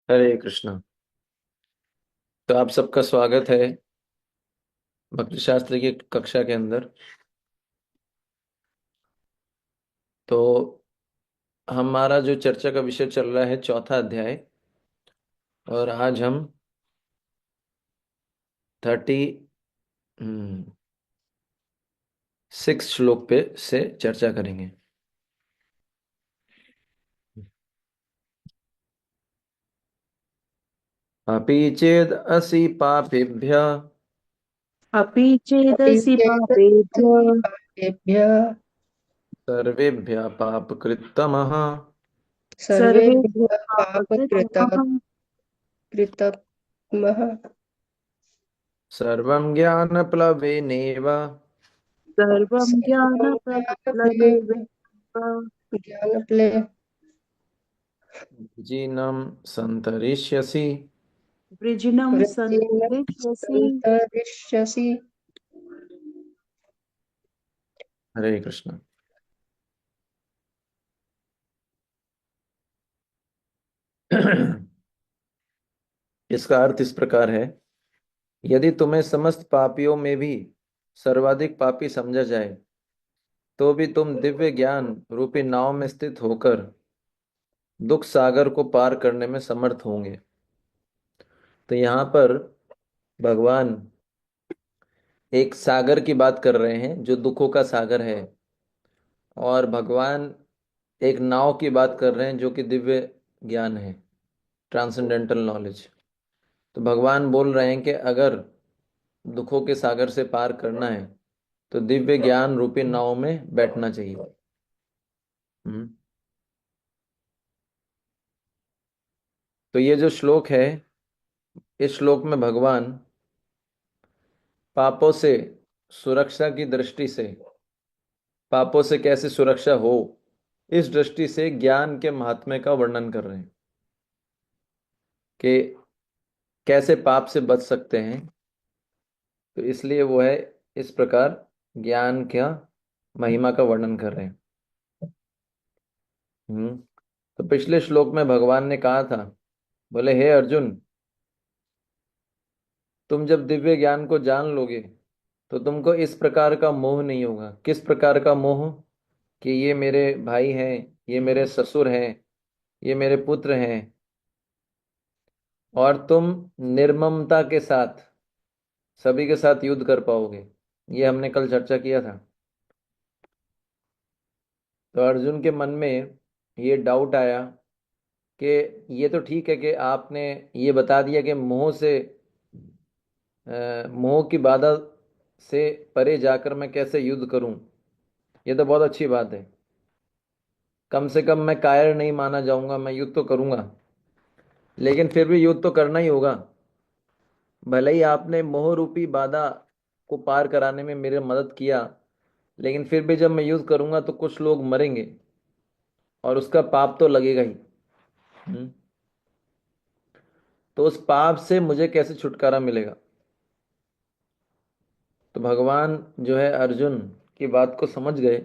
हरे कृष्णा। तो आप सबका स्वागत है भक्ति शास्त्र की कक्षा के अंदर। तो हमारा जो चर्चा का विषय चल रहा है चौथा अध्याय, और आज हम 36 श्लोक पे से चर्चा करेंगे। अपि चेद असि पापेभ्य अपि अपि चेदसि चेदसि पापेभ्यः पापेभ्यः सर्वेभ्यः पापकृत्तमः सर्वेभ्यः सर्वेभ्यः पापकृत्तमः कृतमः सर्वं ज्ञानप्लवेनैव सर्वं सर्वं ज्ञानप्रप्लवेनैव ज्ञानप्ले जिनं सन्तरिष्यसि। वृजिनं वृद्धिं सन्तरिष्यसि। सन्तरिष्यसि। हरे कृष्ण। इसका अर्थ इस प्रकार है, यदि तुम्हें समस्त पापियों में भी सर्वाधिक पापी समझा जाए तो भी तुम दिव्य ज्ञान रूपी नाव में स्थित होकर दुख सागर को पार करने में समर्थ होंगे। तो यहाँ पर भगवान एक सागर की बात कर रहे हैं जो दुखों का सागर है, और भगवान एक नाव की बात कर रहे हैं जो कि दिव्य ज्ञान है, ट्रांसेंडेंटल नॉलेज। तो भगवान बोल रहे हैं कि अगर दुखों के सागर से पार करना है तो दिव्य ज्ञान रूपी नाव में बैठना चाहिए। हम्म। तो ये जो श्लोक है, इस श्लोक में भगवान पापों से सुरक्षा की दृष्टि से, पापों से कैसे सुरक्षा हो इस दृष्टि से ज्ञान के महात्म्य का वर्णन कर रहे हैं कि कैसे पाप से बच सकते हैं। तो इसलिए वो है इस प्रकार ज्ञान क्या महिमा का वर्णन कर रहे हैं। हम्म। तो पिछले श्लोक में भगवान ने कहा था, बोले हे अर्जुन, तुम जब दिव्य ज्ञान को जान लोगे तो तुमको इस प्रकार का मोह नहीं होगा। किस प्रकार का मोह? कि ये मेरे भाई हैं, ये मेरे ससुर हैं, ये मेरे पुत्र हैं, और तुम निर्ममता के साथ सभी के साथ युद्ध कर पाओगे। ये हमने कल चर्चा किया था। तो अर्जुन के मन में ये डाउट आया कि ये तो ठीक है कि आपने ये बता दिया कि मोह से मोह की बाधा से परे जाकर मैं कैसे युद्ध करूं। ये तो बहुत अच्छी बात है, कम से कम मैं कायर नहीं माना जाऊंगा, मैं युद्ध तो करूंगा। लेकिन फिर भी युद्ध तो करना ही होगा। भले ही आपने मोह रूपी बाधा को पार कराने में मेरी मदद किया, लेकिन फिर भी जब मैं युद्ध करूंगा तो कुछ लोग मरेंगे और उसका पाप तो लगेगा ही। हम्म। तो उस पाप से मुझे कैसे छुटकारा मिलेगा? तो भगवान जो है अर्जुन की बात को समझ गए,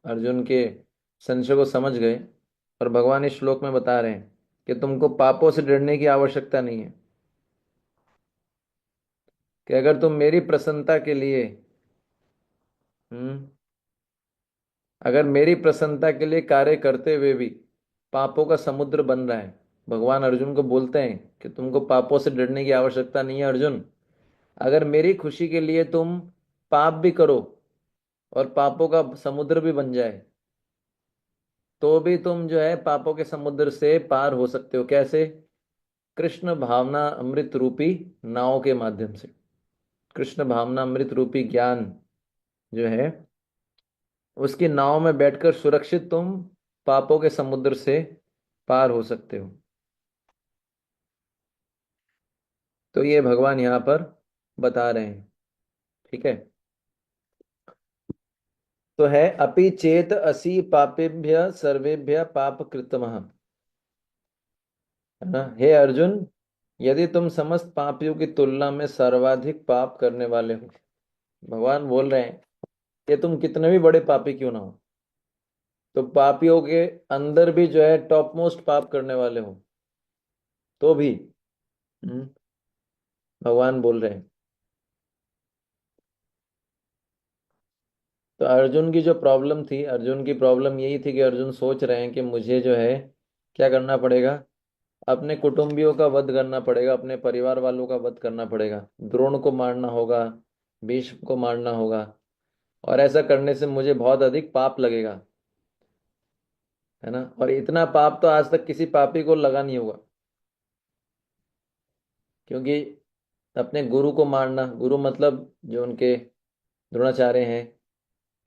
अर्जुन के संशय को समझ गए, और भगवान इस श्लोक में बता रहे हैं कि तुमको पापों से डरने की आवश्यकता नहीं है। कि अगर तुम मेरी प्रसन्नता के लिए, हम्म, अगर मेरी प्रसन्नता के लिए कार्य करते हुए भी पापों का समुद्र बन रहा है, भगवान अर्जुन को बोलते हैं कि तुमको पापों से डरने की आवश्यकता नहीं है अर्जुन। अगर मेरी खुशी के लिए तुम पाप भी करो और पापों का समुद्र भी बन जाए तो भी तुम जो है पापों के समुद्र से पार हो सकते हो। कैसे? कृष्ण भावना अमृत रूपी नाव के माध्यम से। कृष्ण भावना अमृत रूपी ज्ञान जो है, उसकी नाव में बैठकर सुरक्षित तुम पापों के समुद्र से पार हो सकते हो। तो ये भगवान यहाँ पर बता रहे हैं। ठीक है। तो है अपि चेत असि पापेभ्य सर्वेभ्य पाप कृतमः। है ना? हे अर्जुन, यदि तुम समस्त पापियों की तुलना में सर्वाधिक पाप करने वाले हो, भगवान बोल रहे हैं कि तुम कितने भी बड़े पापी क्यों ना हो, तो पापियों के अंदर भी जो है टॉप मोस्ट पाप करने वाले हो, तो भी भगवान बोल रहे हैं। तो अर्जुन की जो प्रॉब्लम थी, अर्जुन की प्रॉब्लम यही थी कि अर्जुन सोच रहे हैं कि मुझे जो है क्या करना पड़ेगा, अपने कुटुंबियों का वध करना पड़ेगा, अपने परिवार वालों का वध करना पड़ेगा, द्रोण को मारना होगा, भीष्म को मारना होगा, और ऐसा करने से मुझे बहुत अधिक पाप लगेगा, है ना। और इतना पाप तो आज तक किसी पापी को लगा नहीं होगा, क्योंकि अपने गुरु को मारना, गुरु मतलब जो उनके द्रोणाचार्य हैं,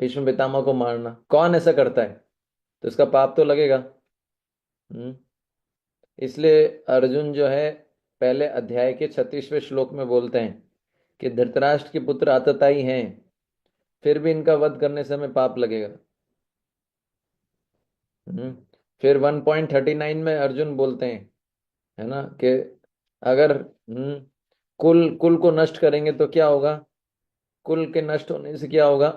भीष्म पितामह को मारना, कौन ऐसा करता है, तो इसका पाप तो लगेगा। हम्म इसलिए अर्जुन जो है पहले अध्याय के 36वें श्लोक में बोलते हैं कि धृतराष्ट्र के पुत्र आतताई हैं, फिर भी इनका वध करने से हमें पाप लगेगा। हम्म फिर 1.39 में अर्जुन बोलते हैं, है ना, कि अगर कुल कुल को नष्ट करेंगे तो क्या होगा, कुल के नष्ट होने से क्या होगा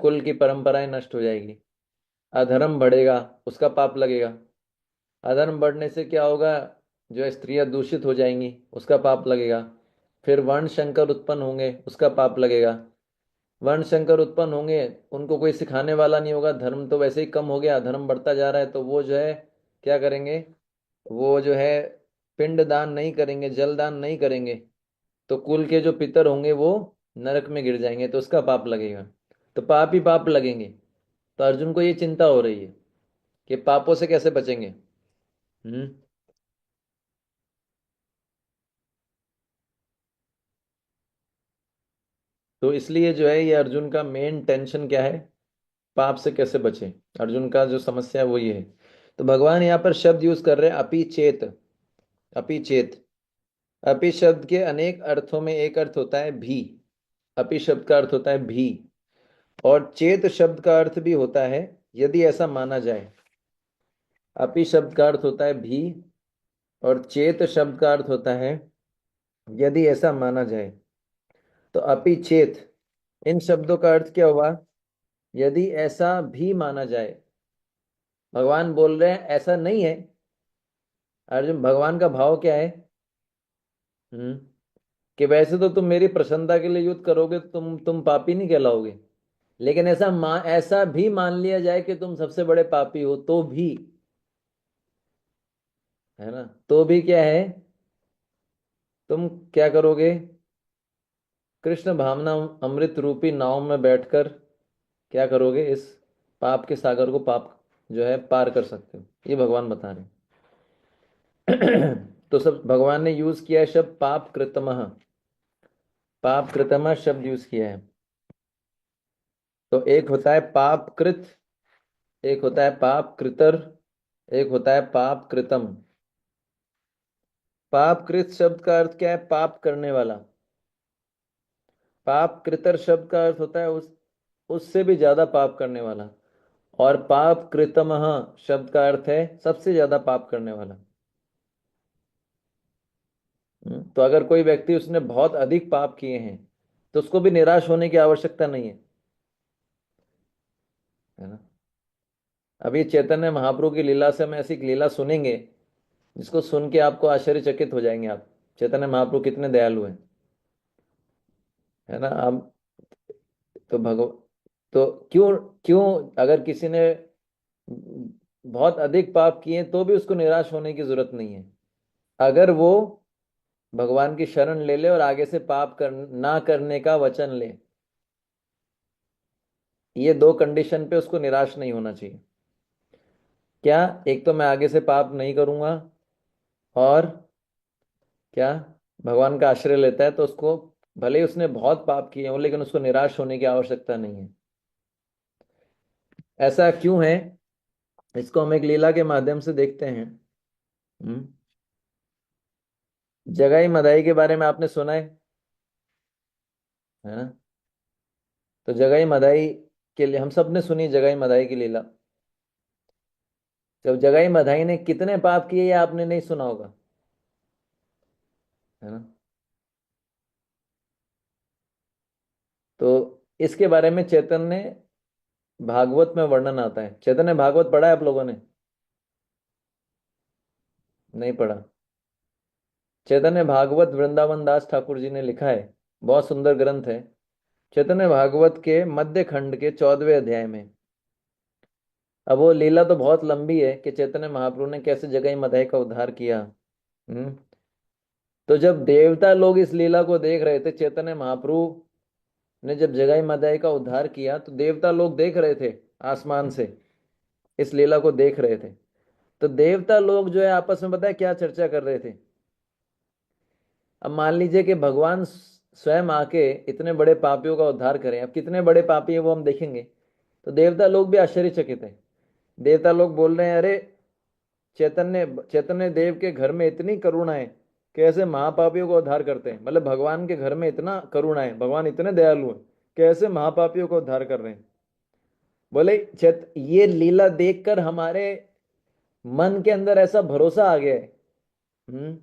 कुल की परंपराएं नष्ट हो जाएगी, अधर्म बढ़ेगा, उसका पाप लगेगा, अधर्म बढ़ने से क्या होगा, जो है स्त्रियां दूषित हो जाएंगी, उसका पाप लगेगा, फिर वर्ण संकर उत्पन्न होंगे, उसका पाप लगेगा, वर्ण संकर उत्पन्न होंगे, उनको कोई सिखाने वाला नहीं होगा, धर्म तो वैसे ही कम हो गया, धर्म बढ़ता जा रहा है, तो वो जो है क्या करेंगे, वो जो है पिंड दान नहीं करेंगे, जल दान नहीं करेंगे, तो कुल के जो पितर होंगे वो नरक में गिर जाएंगे, तो उसका पाप लगेगा। तो पाप ही पाप लगेंगे। तो अर्जुन को ये चिंता हो रही है कि पापों से कैसे बचेंगे। हम्म तो इसलिए जो है ये अर्जुन का मेन टेंशन क्या है, पाप से कैसे बचे। अर्जुन का जो समस्या है वो ये है। तो भगवान यहाँ पर शब्द यूज कर रहे हैं, अपि चेत। अपि चेत, अपि शब्द के अनेक अर्थों में एक अर्थ होता है भी। अपि शब्द का अर्थ होता है भी, और चेत शब्द का अर्थ भी होता है यदि ऐसा माना जाए। अपि शब्द का अर्थ होता है भी, और चेत शब्द का अर्थ होता है यदि ऐसा माना जाए। तो अपि चेत, इन शब्दों का अर्थ क्या हुआ, यदि ऐसा भी माना जाए। भगवान बोल रहे हैं ऐसा नहीं है। अर्जुन, भगवान का भाव क्या है, हम्म कि वैसे तो तुम मेरी प्रसन्नता के लिए युद्ध करोगे, तो तुम पापी नहीं कहलाओगे, लेकिन ऐसा भी मान लिया जाए कि तुम सबसे बड़े पापी हो, तो भी, है ना, तो भी क्या है, तुम क्या करोगे, कृष्ण भावना अमृत रूपी नाव में बैठकर क्या करोगे, इस पाप के सागर को, पाप जो है पार कर सकते हो, ये भगवान बता रहे हैं। तो सब भगवान ने यूज किया है शब्द पाप कृतमः। पाप कृतमः शब्द यूज किया है। तो एक होता है पाप कृत, एक होता है पाप कृतर, एक होता है पाप कृतम। पाप कृत शब्द का अर्थ क्या है, पाप करने वाला। पाप कृतर शब्द का अर्थ होता है उससे भी ज्यादा पाप करने वाला। और पाप कृतमः शब्द का अर्थ है सबसे ज्यादा पाप करने वाला। तो अगर कोई व्यक्ति, उसने बहुत अधिक पाप किए हैं, तो उसको भी निराश होने की आवश्यकता नहीं है ना। अभी चैतन्य महाप्रभु की लीला से हम ऐसी एक लीला सुनेंगे जिसको सुन के आपको आश्चर्यचकित हो जाएंगे आप, चैतन्य महाप्रभु कितने दयालु हैं, है ना। आप तो तो क्यों क्यों अगर किसी ने बहुत अधिक पाप किए तो भी उसको निराश होने की जरूरत नहीं है। अगर वो भगवान की शरण ले ले और आगे से पाप ना करने का वचन ले, ये दो कंडीशन पे उसको निराश नहीं होना चाहिए। क्या, एक तो मैं आगे से पाप नहीं करूंगा, और क्या, भगवान का आश्रय लेता है तो उसको, भले ही उसने बहुत पाप किए हो, लेकिन उसको निराश होने की आवश्यकता नहीं है। ऐसा क्यों है, इसको हम एक लीला के माध्यम से देखते हैं। हम्म, जगाई मदाई के बारे में आपने सुना है ना। तो जगाई मदाई के लिए हम सब ने सुनी, जगाई मदाई की लीला। जब जगाई मदाई ने कितने पाप किए ये आपने नहीं सुना होगा, है ना। तो इसके बारे में चैतन्य भागवत में वर्णन आता है। चैतन्य भागवत पढ़ा है आप लोगों ने, नहीं पढ़ा। चैतन्य भागवत वृंदावन दास ठाकुर जी ने लिखा है, बहुत सुंदर ग्रंथ है। चैतन्य भागवत के मध्य खंड के 14वें अध्याय में, अब वो लीला तो बहुत लंबी है कि चैतन्य महाप्रभु ने कैसे जगई मदाई का उद्धार किया। हम्म तो जब देवता लोग इस लीला को देख रहे थे, चैतन्य महाप्रभु ने जब जगाई मदाई का उद्धार किया, तो देवता लोग देख रहे थे आसमान से, इस लीला को देख रहे थे। तो देवता लोग जो है आपस में, बताए क्या चर्चा कर रहे थे। अब मान लीजिए कि भगवान स्वयं आके इतने बड़े पापियों का उद्धार करें, अब कितने बड़े पापी है वो हम देखेंगे। तो देवता लोग भी आश्चर्यचकित है। देवता लोग बोल रहे हैं, अरे चैतन्य चैतन्य देव के घर में इतनी करुणा है, कैसे महापापियों को उद्धार करते हैं। मतलब भगवान के घर में इतना करुणा है, भगवान इतने दयालु हैं, कैसे महापापियों को उद्धार कर रहे हैं। बोले ये लीला देखकर हमारे मन के अंदर ऐसा भरोसा आ गया है, हम्म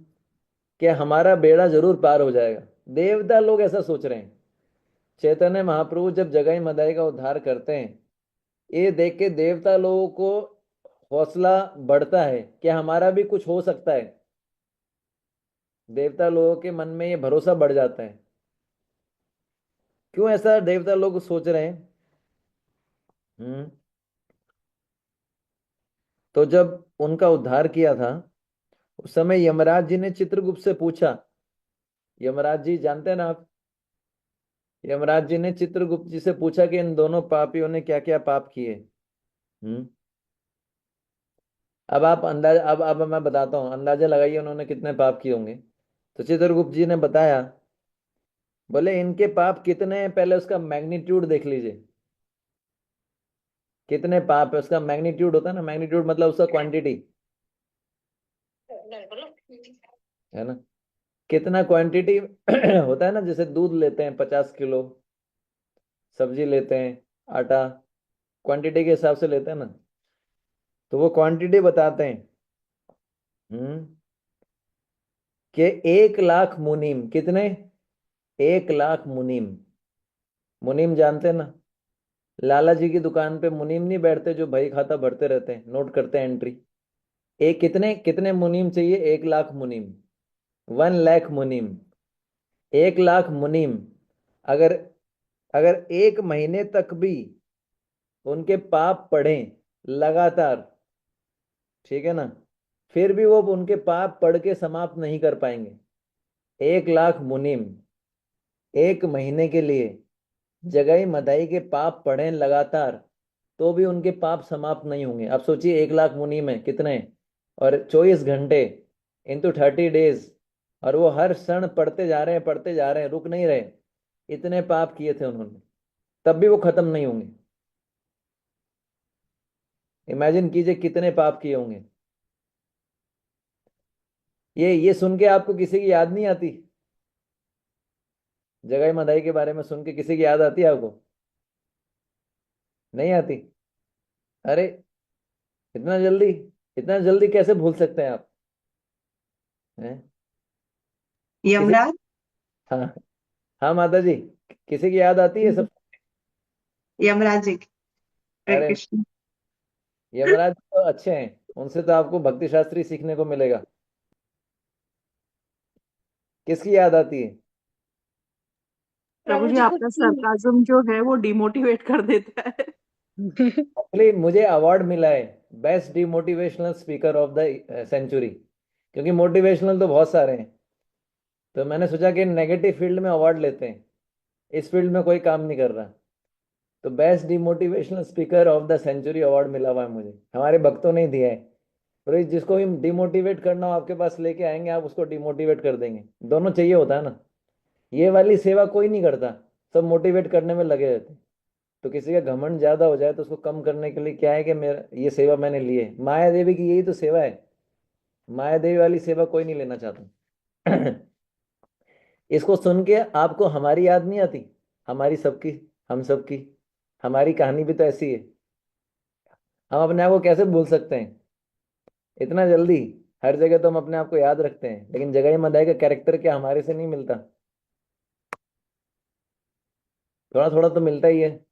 कि हमारा बेड़ा जरूर पार हो जाएगा। देवता लोग ऐसा सोच रहे हैं। चैतन्य महाप्रभु जब जगाई मदाई का उद्धार करते हैं, ये देख के देवता लोगों को हौसला बढ़ता है कि हमारा भी कुछ हो सकता है। देवता लोगों के मन में ये भरोसा बढ़ जाता है। क्यों ऐसा देवता लोग सोच रहे हैं? हम्म तो जब उनका उद्धार किया था, उस समय यमराज जी ने चित्रगुप्त से पूछा। यमराज जी जानते हैं ना आप? यमराज जी ने चित्रगुप्त जी से पूछा कि इन दोनों पापियों ने क्या क्या पाप किए। हम्म अब आप अंदाज अब मैं बताता हूँ, अंदाजा लगाइए उन्होंने कितने पाप किए होंगे। तो चित्रगुप्त जी ने बताया, बोले इनके पाप कितने हैं, पहले उसका मैग्नीट्यूड देख लीजिए। कितने पाप है, उसका मैग्नीट्यूड होता है ना, मैग्नीट्यूड मतलब उसका क्वांटिटी, है ना। कितना क्वांटिटी होता है ना, जैसे दूध लेते हैं 50 किलो, सब्जी लेते हैं, आटा, क्वांटिटी के हिसाब से लेते हैं ना। तो वो क्वांटिटी बताते हैं, हम्म कि 1 लाख मुनीम, कितने? 1 लाख मुनीम। मुनीम जानते हैं ना, लाला जी की दुकान पे मुनीम नहीं बैठते जो बही खाता भरते रहते हैं, नोट करते हैं एंट्री। एक कितने कितने मुनीम चाहिए? 1 लाख मुनीम, 1 लाख मुनीम, 1 लाख मुनीम। अगर अगर 1 महीने तक भी उनके पाप पढ़ें लगातार, ठीक है ना, फिर भी वो उनके पाप पढ़ के समाप्त नहीं कर पाएंगे। 1 लाख मुनीम 1 महीने के लिए जगाई मदाई के पाप पढ़ें लगातार, तो भी उनके पाप समाप्त नहीं होंगे। अब सोचिए 1 लाख मुनीम है कितने, और 24 घंटे इंटू 30 डेज, और वो हर क्षण पढ़ते जा रहे हैं, पढ़ते जा रहे हैं, रुक नहीं रहे। इतने पाप किए थे उन्होंने, तब भी वो खत्म नहीं होंगे। इमेजिन कीजिए कितने पाप किए होंगे। ये सुन के आपको किसी की याद नहीं आती? जगाई मदाई के बारे में सुन के किसी की याद आती है आपको? नहीं आती? अरे इतना जल्दी, इतना जल्दी कैसे भूल सकते हैं आप? हैं? किसी यमराज। हाँ, हाँ माता जी, किसी की याद आती है सब? यमराज जी, हरे अरे कृष्ण। यमराज तो अच्छे हैं, उनसे तो आपको भक्ति शास्त्री सीखने को मिलेगा। किसकी याद आती है? प्रभु जी, आपका सरकाजम जो है वो डिमोटिवेट कर देता है। एक्चुअली मुझे अवार्ड मिला है best demotivational speaker of the century, क्योंकि मोटिवेशनल तो बहुत सारे हैं। तो मैंने सोचा कि नेगेटिव फील्ड में अवार्ड लेते हैं, इस फील्ड में कोई काम नहीं कर रहा। तो best demotivational speaker of the century award मिला हुआ है मुझे, हमारे भक्तों ने ही दिया है। तो जिसको भी डिमोटिवेट करना हो आपके पास लेके आएंगे, आप उसको डिमोटिवेट कर देंगे। दोनों चाहिए होता है ना। ये वाली सेवा कोई नहीं करता, सब मोटिवेट करने में लगे रहते हैं। तो किसी का घमंड ज्यादा हो जाए तो उसको कम करने के लिए क्या है कि मेरा ये सेवा मैंने ली है। माया देवी की यही तो सेवा है, माया देवी वाली सेवा कोई नहीं लेना चाहता। इसको सुन के आपको हमारी याद नहीं आती? हमारी सबकी, हम सबकी, हमारी कहानी भी तो ऐसी है। हम अपने आप को कैसे भूल सकते हैं इतना जल्दी? हर जगह तो हम अपने आप को याद रखते हैं, लेकिन जगाई मदाई का कैरेक्टर क्या हमारे से नहीं मिलता? थोड़ा थोड़ा तो मिलता ही है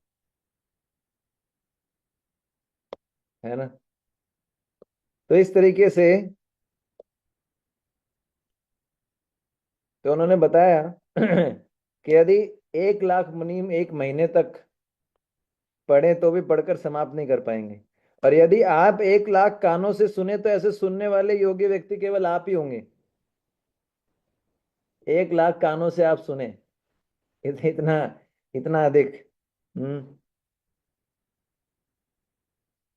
ना। तो इस तरीके से तो उन्होंने बताया कि यदि 1 लाख मुनीम 1 महीने तक पढ़े तो भी पढ़कर समाप्त नहीं कर पाएंगे, और यदि आप 1 लाख कानों से सुने तो ऐसे सुनने वाले योग्य व्यक्ति केवल आप ही होंगे। 1 लाख कानों से आप सुने, इतना इतना अधिक। हम्म।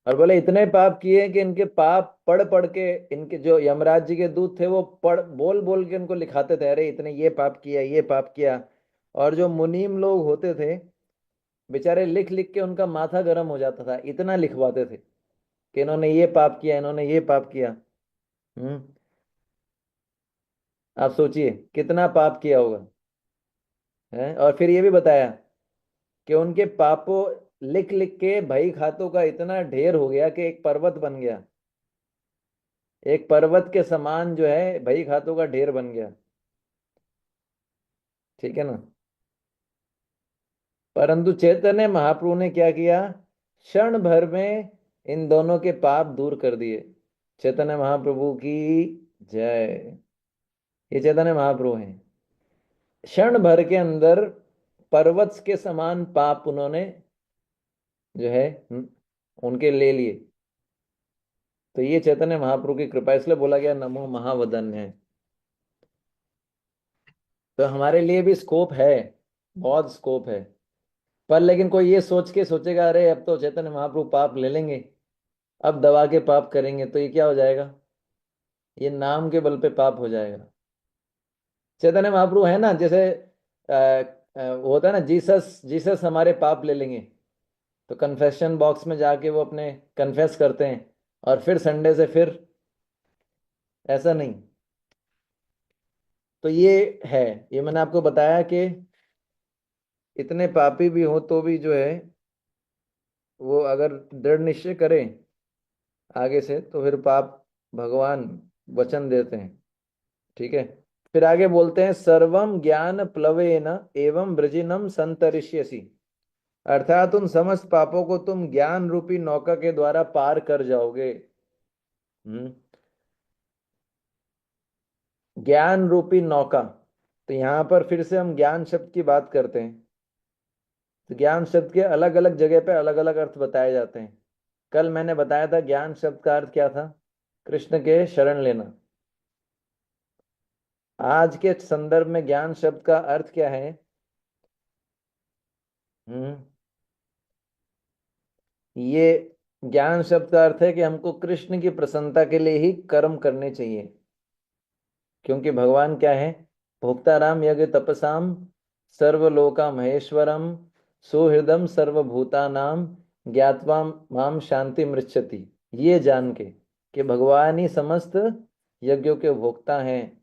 और बोले इतने पाप किए कि इनके पाप पढ़ पढ़ के, इनके जो यमराज जी के दूत थे वो पढ़ बोल बोल के इनको लिखाते थे, अरे इतने ये पाप किया, ये पाप किया। और जो मुनीम लोग होते थे बेचारे लिख लिख के उनका माथा गर्म हो जाता था, इतना लिखवाते थे कि इन्होंने ये पाप किया, इन्होंने ये पाप किया। हम्म। आप सोचिए कितना पाप किया होगा। है, और फिर ये भी बताया कि उनके पापों लिख लिख के भाई खातों का इतना ढेर हो गया कि एक पर्वत बन गया, एक पर्वत के समान जो है भाई खातों का ढेर बन गया। ठीक है ना। परंतु चैतन्य महाप्रभु ने क्या किया, क्षण भर में इन दोनों के पाप दूर कर दिए। चैतन्य महाप्रभु की जय। ये चैतन्य महाप्रभु हैं, क्षण भर के अंदर पर्वत के समान पाप उन्होंने जो है उनके ले लिए। तो ये चैतन्य महाप्रभु की कृपा, इसलिए बोला गया नमो महावदन्य है। तो हमारे लिए भी स्कोप है, बहुत स्कोप है। पर लेकिन कोई ये सोच के सोचेगा अरे अब तो चैतन्य महाप्रभु पाप ले लेंगे, अब दबा के पाप करेंगे, तो ये क्या हो जाएगा, ये नाम के बल पे पाप हो जाएगा। चैतन्य महाप्रभु है ना, जैसे वो होता है ना, जीसस जीसस हमारे पाप ले लेंगे, तो कन्फेशन बॉक्स में जाके वो अपने कन्फेस करते हैं, और फिर संडे से फिर, ऐसा नहीं। तो ये है, ये मैंने आपको बताया कि इतने पापी भी हो तो भी जो है वो अगर दृढ़ निश्चय करें आगे से, तो फिर पाप भगवान वचन देते हैं। ठीक है। फिर आगे बोलते हैं सर्वम ज्ञान प्लवेन एवं वृजिनम संतरिष्यसि, अर्थात उन समस्त पापों को तुम ज्ञान रूपी नौका के द्वारा पार कर जाओगे। हम्म। ज्ञान रूपी नौका, तो यहां पर फिर से हम ज्ञान शब्द की बात करते हैं। तो ज्ञान शब्द के अलग अलग जगह पे अलग अलग अर्थ बताए जाते हैं। कल मैंने बताया था ज्ञान शब्द का अर्थ क्या था, कृष्ण के शरण लेना। आज के संदर्भ में ज्ञान शब्द का अर्थ क्या है। हम्म। ये ज्ञान शब्द का अर्थ है कि हमको कृष्ण की प्रसन्नता के लिए ही कर्म करने चाहिए, क्योंकि भगवान क्या है, भोक्ताराम यज्ञ तपसाम सर्वलोका महेश्वरम सुहृदम सर्वभूतानाम ज्ञात्वा माम शांति मृच्छति। ये जान के कि भगवान ही समस्त यज्ञों के भोक्ता हैं,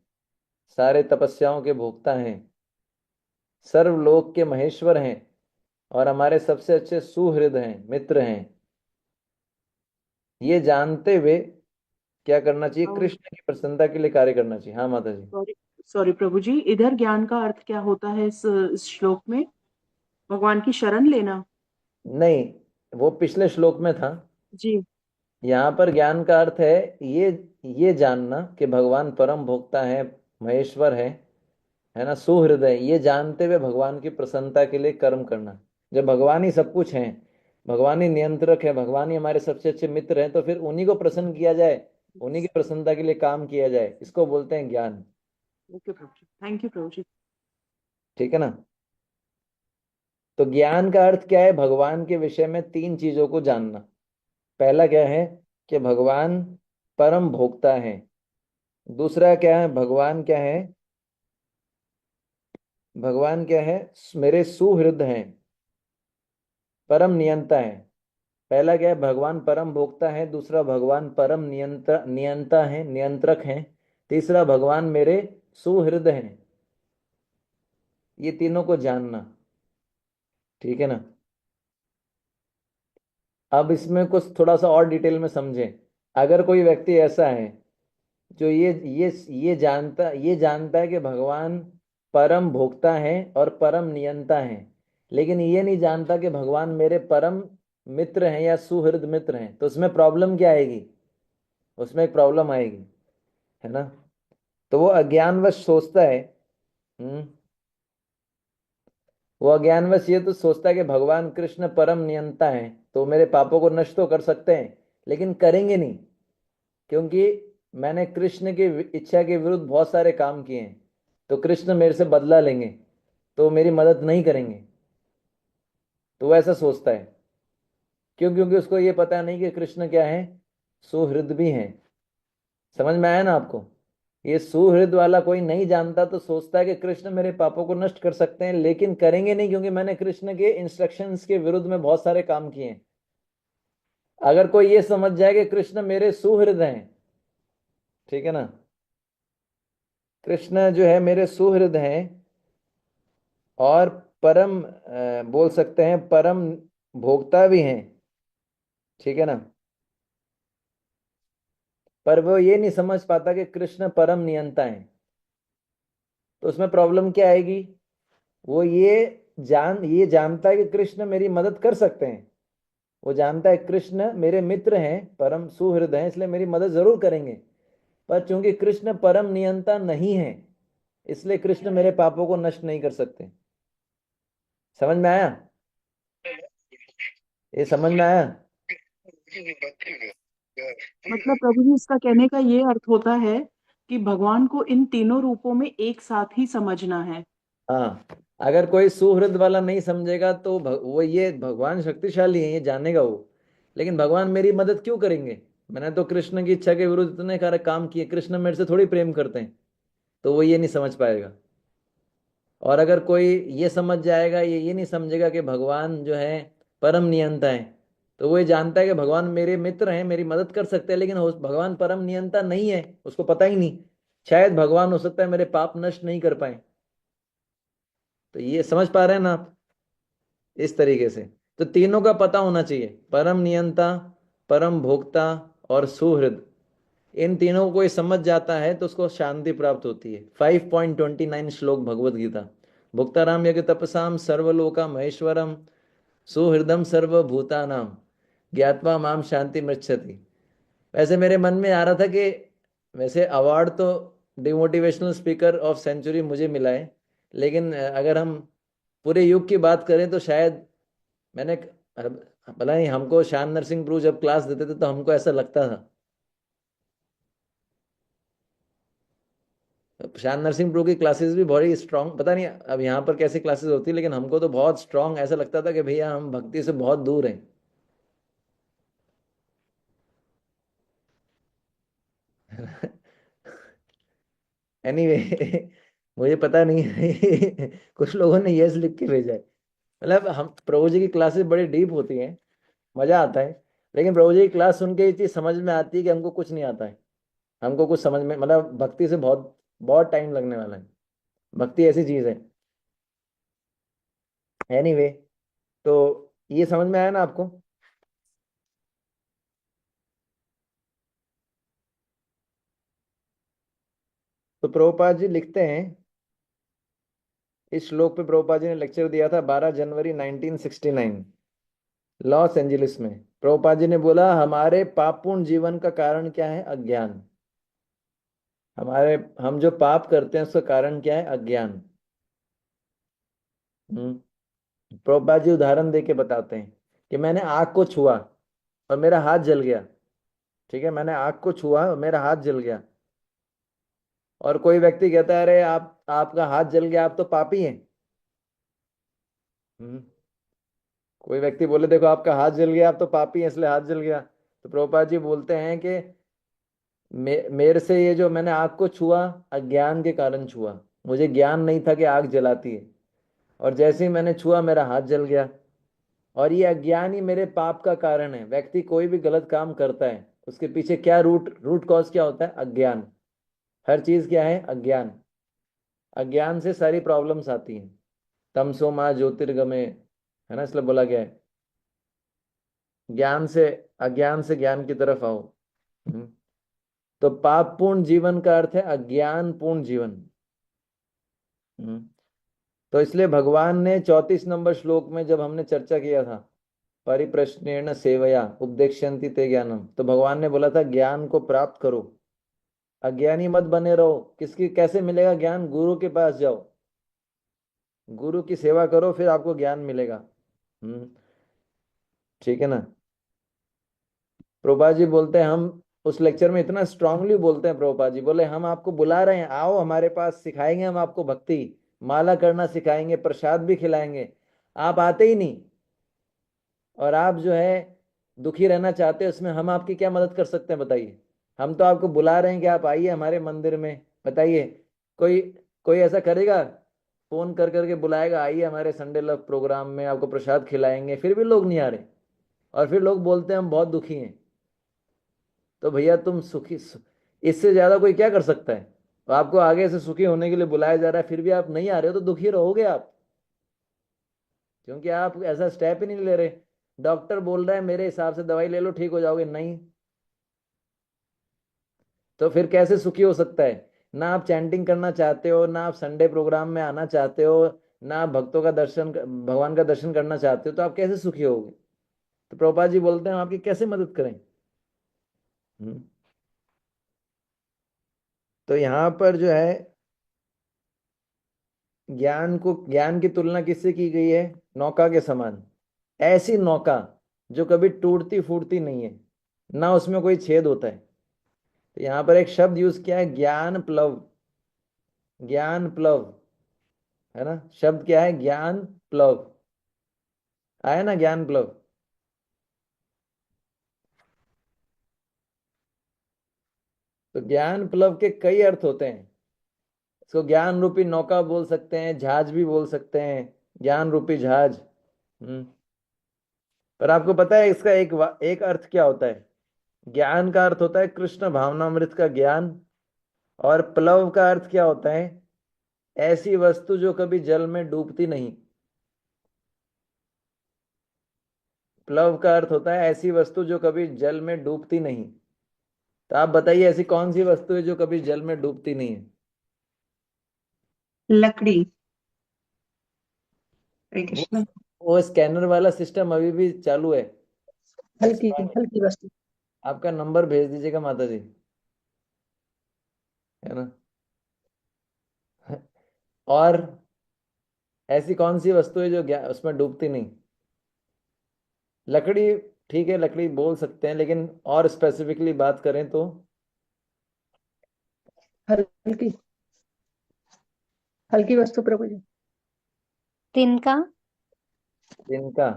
सारे तपस्याओं के भोक्ता हैं, सर्वलोक के महेश्वर हैं, और हमारे सबसे अच्छे सुहृद हैं, मित्र हैं। ये जानते हुए क्या करना चाहिए, कृष्ण की प्रसन्नता के लिए कार्य करना चाहिए। हाँ माता जी। सॉरी सॉरी प्रभु जी, इधर ज्ञान का अर्थ क्या होता है इस श्लोक में? भगवान की शरण लेना? नहीं, वो पिछले श्लोक में था। जी। यहाँ पर ज्ञान का अर्थ है ये ये जानना कि भगवान परम भोक्ता है, महेश्वर है ना, सुहृदय, ये जानते हुए भगवान की प्रसन्नता के लिए कर्म करना। जब भगवान ही सब कुछ है, भगवान ही नियंत्रक है, भगवान ही हमारे सबसे अच्छे मित्र हैं, तो फिर उन्हीं को प्रसन्न किया जाए, उन्हीं की प्रसन्नता के लिए काम किया जाए, इसको बोलते हैं ज्ञान। ओके प्रभु जी, थैंक यू प्रभु जी। ठीक है ना। तो ज्ञान का अर्थ क्या है, भगवान के विषय में 3 चीजों को जानना। पहला क्या है कि भगवान परम भोक्ता है। दूसरा क्या है, भगवान क्या है, भगवान क्या है, मेरे सुहृद हैं, परम नियंता है। पहला क्या है, भगवान परम भोक्ता है। दूसरा भगवान परम नियंता है, नियंत्रक है। तीसरा भगवान मेरे सुहृद हैं। ये तीनों को जानना। ठीक है ना। अब इसमें कुछ थोड़ा सा और डिटेल में समझें। अगर कोई व्यक्ति ऐसा है जो ये जानता है कि भगवान परम भोक्ता है और परम नियंता है, लेकिन ये नहीं जानता कि भगवान मेरे परम मित्र हैं या सुहृद मित्र हैं, तो उसमें प्रॉब्लम क्या आएगी, उसमें एक प्रॉब्लम आएगी, है ना। तो वो अज्ञानवश सोचता है हम्म वो अज्ञानवश ये तो सोचता है कि भगवान कृष्ण परम नियंता है, तो मेरे पापों को नष्ट तो कर सकते हैं, लेकिन करेंगे नहीं, क्योंकि मैंने कृष्ण की इच्छा के विरुद्ध बहुत सारे काम किए हैं। तो कृष्ण मेरे से बदला लेंगे, तो मेरी मदद नहीं करेंगे। तो वो ऐसा सोचता है। क्यों? क्योंकि उसको ये पता नहीं कि कृष्ण क्या है, सुहृद भी हैं। समझ में आया ना आपको? ये सुहृद वाला कोई नहीं जानता, तो सोचता है कि कृष्ण मेरे पापों को नष्ट कर सकते हैं, लेकिन करेंगे नहीं, क्योंकि मैंने कृष्ण के इंस्ट्रक्शंस के विरुद्ध में बहुत सारे काम किए हैं। अगर कोई ये समझ जाए कि कृष्ण मेरे सुहृद हैं, ठीक है ना, कृष्ण जो है मेरे सुहृद हैं, और परम बोल सकते हैं परम भोक्ता भी हैं, ठीक है ना, पर वो ये नहीं समझ पाता कि कृष्ण परम नियंता है। तो उसमें प्रॉब्लम क्या आएगी? वो ये जानता है कि कृष्ण मेरी मदद कर सकते हैं। वो जानता है कृष्ण मेरे मित्र हैं, परम सुहृद हैं, इसलिए मेरी मदद जरूर करेंगे। पर चूंकि कृष्ण परम नियंता नहीं है, इसलिए कृष्ण मेरे पापों को नष्ट नहीं कर सकते। समझ में आया? ये समझ में आया? मतलब प्रभु जी, इसका कहने का ये अर्थ होता है कि भगवान को इन तीनों रूपों में एक साथ ही समझना है। हाँ। अगर कोई सुहृद वाला नहीं समझेगा तो वो ये भगवान शक्तिशाली है ये जानेगा वो, लेकिन भगवान मेरी मदद क्यों करेंगे? मैंने तो कृष्ण की इच्छा के विरुद्ध इतने सारे काम किए, कृष्ण मेरे से थोड़ी प्रेम करते हैं। तो वो ये नहीं समझ पाएगा। और अगर कोई ये समझ जाएगा, ये नहीं समझेगा कि भगवान जो है परम नियंता है, तो वो ये जानता है कि भगवान मेरे मित्र हैं, मेरी मदद कर सकते हैं, लेकिन भगवान परम नियंता नहीं है, उसको पता ही नहीं। शायद भगवान हो सकता है मेरे पाप नष्ट नहीं कर पाए। तो ये समझ पा रहे हैं ना आप? इस तरीके से तो तीनों का पता होना चाहिए, परम नियंता, परम भोक्ता और सुहृद। इन तीनों को कोई समझ जाता है तो उसको शांति प्राप्त होती है। 5.29 श्लोक भगवत गीता। भुक्ताराम यज्ञ तपसाम सर्वलोका महेश्वरम सुहृदम सर्वभूतानाम ज्ञात्वा माम शांति मृच्छति। वैसे मेरे मन में आ रहा था कि वैसे अवार्ड तो डिमोटिवेशनल स्पीकर ऑफ सेंचुरी मुझे मिला है, लेकिन अगर हम पूरे युग की बात करें तो शायद मैंने पता नहीं, हमको श्याम नरसिंह प्रभु जब क्लास देते थे तो हमको ऐसा लगता था। श्याम नरसिंह प्रभु की क्लासेस भी बड़ी स्ट्रांग, पता नहीं अब यहाँ पर कैसी क्लासेस होती है, लेकिन हमको तो बहुत स्ट्रांग ऐसा लगता था कि भैया हम भक्ति से बहुत दूर हैं। एनीवे मुझे पता नहीं है कुछ लोगों ने यस लिख के भेजा है। मतलब हम प्रभु जी की क्लासेस बड़ी डीप होती हैं, मजा आता है, लेकिन प्रभु जी की क्लास सुन के ये चीज समझ में आती है कि हमको कुछ नहीं आता है। हमको कुछ समझ में, मतलब भक्ति से बहुत बहुत टाइम लगने वाला है। भक्ति ऐसी चीज है। एनीवे, तो ये समझ में आया ना आपको? तो प्रभुपाद जी लिखते हैं, इस श्लोक पे प्रभुपाद जी ने लेक्चर दिया था 12 जनवरी 1969 लॉस एंजलिस में। प्रभुपाद जी ने बोला हमारे पापपूर्ण जीवन का कारण क्या है? अज्ञान। हम जो पाप करते हैं उसका कारण क्या है? अज्ञान। हम्म प्रभुपाद जी उदाहरण दे के बताते हैं कि मैंने आग को छुआ और मेरा हाथ जल गया। ठीक है, मैंने आग को छुआ और मेरा हाथ जल गया, और कोई व्यक्ति कहता है अरे आपका हाथ जल गया, आप तो पापी हैं। हम्म कोई व्यक्ति बोले देखो आपका हाथ जल गया, आप तो पापी हैं इसलिए हाथ जल गया। तो प्रभुपाद जी बोलते हैं कि मेरे से ये जो मैंने आग को छुआ, अज्ञान के कारण छुआ। मुझे ज्ञान नहीं था कि आग जलाती है, और जैसे ही मैंने छुआ मेरा हाथ जल गया। और ये अज्ञान ही मेरे पाप का कारण है। व्यक्ति कोई भी गलत काम करता है, उसके पीछे क्या रूट रूट कॉज क्या होता है? अज्ञान। हर चीज क्या है? अज्ञान। अज्ञान से सारी प्रॉब्लम्स आती हैं। तमसो माँ ज्योतिर्गमय, है ना, इसलिए बोला गया है ज्ञान से, अज्ञान से ज्ञान की तरफ आओ। हम्म। तो पाप पूर्ण जीवन का अर्थ है अज्ञान पूर्ण जीवन। हम्म। तो इसलिए भगवान ने 34 नंबर श्लोक में जब हमने चर्चा किया था, परिप्रश्नेण सेवया उपदेक्ष्यन्ति ते ज्ञानम, तो भगवान ने बोला था ज्ञान को प्राप्त करो, अज्ञानी मत बने रहो। किसकी कैसे मिलेगा ज्ञान? गुरु के पास जाओ। गुरु की सेवा करो, फिर आपको ज्ञान मिलेगा। ठीक है ना। प्रभुपाद जी बोलते हैं, हम उस लेक्चर में इतना स्ट्रांगली बोलते हैं, प्रभुपाद जी बोले हम आपको बुला रहे हैं, आओ हमारे पास, सिखाएंगे हम आपको भक्ति, माला करना सिखाएंगे, प्रसाद भी खिलाएंगे। आप आते ही नहीं, और आप जो है दुखी रहना चाहते हैं, उसमें हम आपकी क्या मदद कर सकते हैं बताइए। हम तो आपको बुला रहे हैं कि आप आइए हमारे मंदिर में, बताइए। कोई कोई ऐसा करेगा, फोन कर करके बुलाएगा, आइए हमारे संडे लव प्रोग्राम में, आपको प्रसाद खिलाएंगे, फिर भी लोग नहीं आ रहे, और फिर लोग बोलते हैं हम बहुत दुखी हैं। तो भैया तुम सुखी, इससे ज्यादा कोई क्या कर सकता है। तो आपको आगे से सुखी होने के लिए बुलाया जा रहा है, फिर भी आप नहीं आ रहे हो, तो दुखी रहोगे आप, क्योंकि आप ऐसा स्टेप ही नहीं ले रहे। डॉक्टर बोल रहा है मेरे हिसाब से दवाई ले लो ठीक हो जाओगे, नहीं, तो फिर कैसे सुखी हो सकता है। ना आप चैंटिंग करना चाहते हो, ना आप संडे प्रोग्राम में आना चाहते हो, ना आप भक्तों का दर्शन, भगवान का दर्शन करना चाहते हो, तो आप कैसे सुखी होगे। तो प्रभुपाद जी बोलते हैं हम आपकी कैसे मदद करें। हम्म। तो यहाँ पर जो है, ज्ञान की तुलना किससे की गई है, नौका के समान। ऐसी नौका जो कभी टूटती फूटती नहीं है, ना उसमें कोई छेद होता है। तो यहाँ पर एक शब्द यूज किया है, ज्ञान प्लव। ज्ञान प्लव, है ना, शब्द क्या है, ज्ञान प्लव। आया ना, ज्ञान प्लव। तो ज्ञान प्लव के कई अर्थ होते हैं। इसको ज्ञान रूपी नौका बोल सकते हैं, जहाज भी बोल सकते हैं, ज्ञान रूपी जहाज। पर आपको पता है इसका एक अर्थ क्या होता है। ज्ञान का अर्थ होता है कृष्ण भावनामृत का ज्ञान, और प्लव का अर्थ क्या होता है, ऐसी वस्तु जो कभी जल में डूबती नहीं। प्लव का अर्थ होता है ऐसी वस्तु जो कभी जल में डूबती नहीं। तो आप बताइए ऐसी कौन सी वस्तु है जो कभी जल में डूबती नहीं है। लकड़ी। हरे वो कृष्ण। वो स्कैनर वाला सिस्टम अभी भी चालू है। हल्की एक्सपायर्ड है। हल्की वस्तु। आपका नंबर भेज दीजिएगा माता जी, है ना। और ऐसी कौन सी वस्तु है जो उसमें डूबती नहीं। लकड़ी, ठीक है लकड़ी बोल सकते हैं, लेकिन और स्पेसिफिकली बात करें तो। हल्की हल्की वस्तु प्रभु जी। तिनका। जिनका।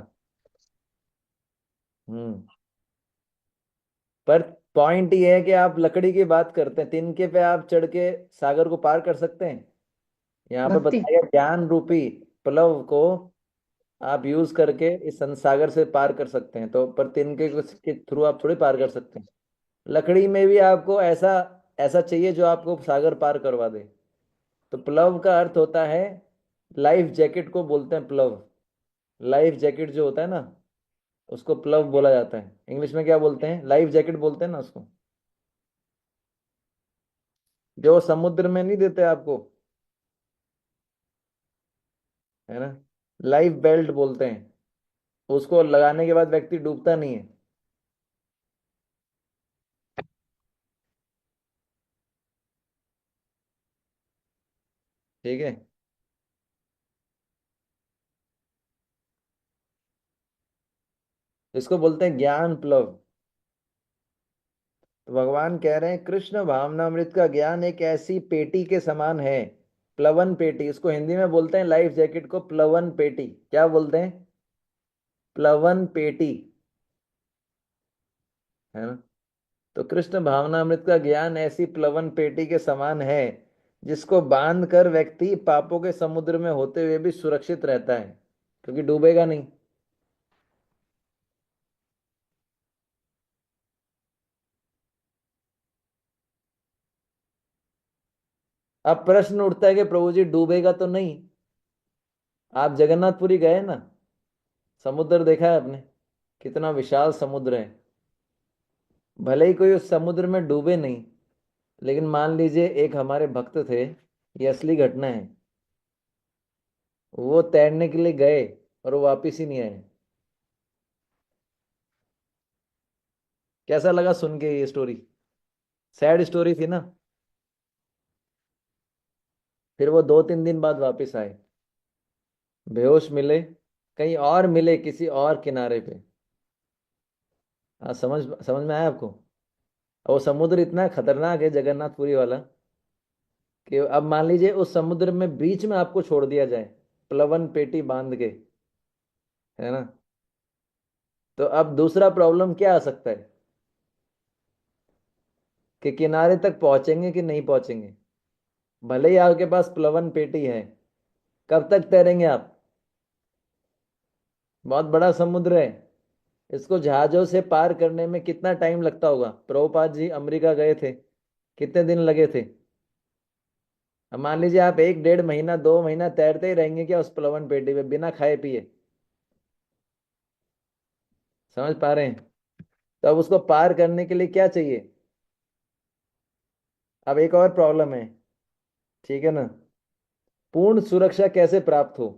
हम्म। पर पॉइंट ये है कि आप लकड़ी की बात करते हैं, तिनके पे आप चढ़ के सागर को पार कर सकते हैं। यहाँ पे भक्ति। बताया ज्ञान रूपी प्लव को आप यूज करके इस संसागर से पार कर सकते हैं, तो पर तिनके के थ्रू आप थोड़ी पार कर सकते हैं। लकड़ी में भी आपको ऐसा ऐसा चाहिए जो आपको सागर पार करवा दे। तो प्लव का अर्थ होता है, लाइफ जैकेट को बोलते हैं प्लव। लाइफ जैकेट जो होता है ना, उसको प्लव बोला जाता है। इंग्लिश में क्या बोलते हैं, लाइफ जैकेट बोलते हैं ना उसको, जो समुद्र में नहीं देते आपको, है ना। लाइफ बेल्ट बोलते हैं उसको, लगाने के बाद व्यक्ति डूबता नहीं है। ठीक है। इसको बोलते हैं ज्ञान प्लव। तो भगवान कह रहे हैं कृष्ण भावनामृत का ज्ञान एक ऐसी पेटी के समान है, प्लवन पेटी। इसको हिंदी में बोलते हैं, लाइफ जैकेट को प्लवन पेटी। क्या बोलते हैं, प्लवन पेटी, है ना। तो कृष्ण भावनामृत का ज्ञान ऐसी प्लवन पेटी के समान है, जिसको बांध कर व्यक्ति पापों के समुद्र में होते हुए भी सुरक्षित रहता है, क्योंकि डूबेगा नहीं। अब प्रश्न उठता है कि प्रभु जी डूबेगा तो नहीं। आप जगन्नाथपुरी गए ना, समुद्र देखा है आपने, कितना विशाल समुद्र है। भले ही कोई उस समुद्र में डूबे नहीं, लेकिन मान लीजिए एक हमारे भक्त थे, ये असली घटना है, वो तैरने के लिए गए और वो वापिस ही नहीं आए। कैसा लगा सुन के ये स्टोरी, सैड स्टोरी थी ना। फिर वो 2-3 दिन बाद वापस आए। बेहोश मिले, कहीं और मिले किसी और किनारे पे। हाँ, समझ समझ में आया आपको? और वो समुद्र इतना खतरनाक है जगन्नाथपुरी वाला, कि अब मान लीजिए उस समुद्र में बीच में आपको छोड़ दिया जाए प्लवन पेटी बांध के, है ना, तो अब दूसरा प्रॉब्लम क्या आ सकता है कि किनारे तक पहुंचेंगे कि नहीं पहुंचेंगे। भले ही आपके पास प्लवन पेटी है, कब तक तैरेंगे आप? बहुत बड़ा समुद्र है, इसको जहाजों से पार करने में कितना टाइम लगता होगा? प्रभुपाद जी अमेरिका गए थे, कितने दिन लगे थे? अब मान लीजिए आप 1 डेढ़ महीना 2 महीना तैरते ही रहेंगे क्या उस प्लवन पेटी पे बिना खाए पिए? समझ पा रहे हैं? तो अब उसको पार करने के लिए क्या चाहिए? अब एक और प्रॉब्लम है, ठीक है ना। पूर्ण सुरक्षा कैसे प्राप्त हो?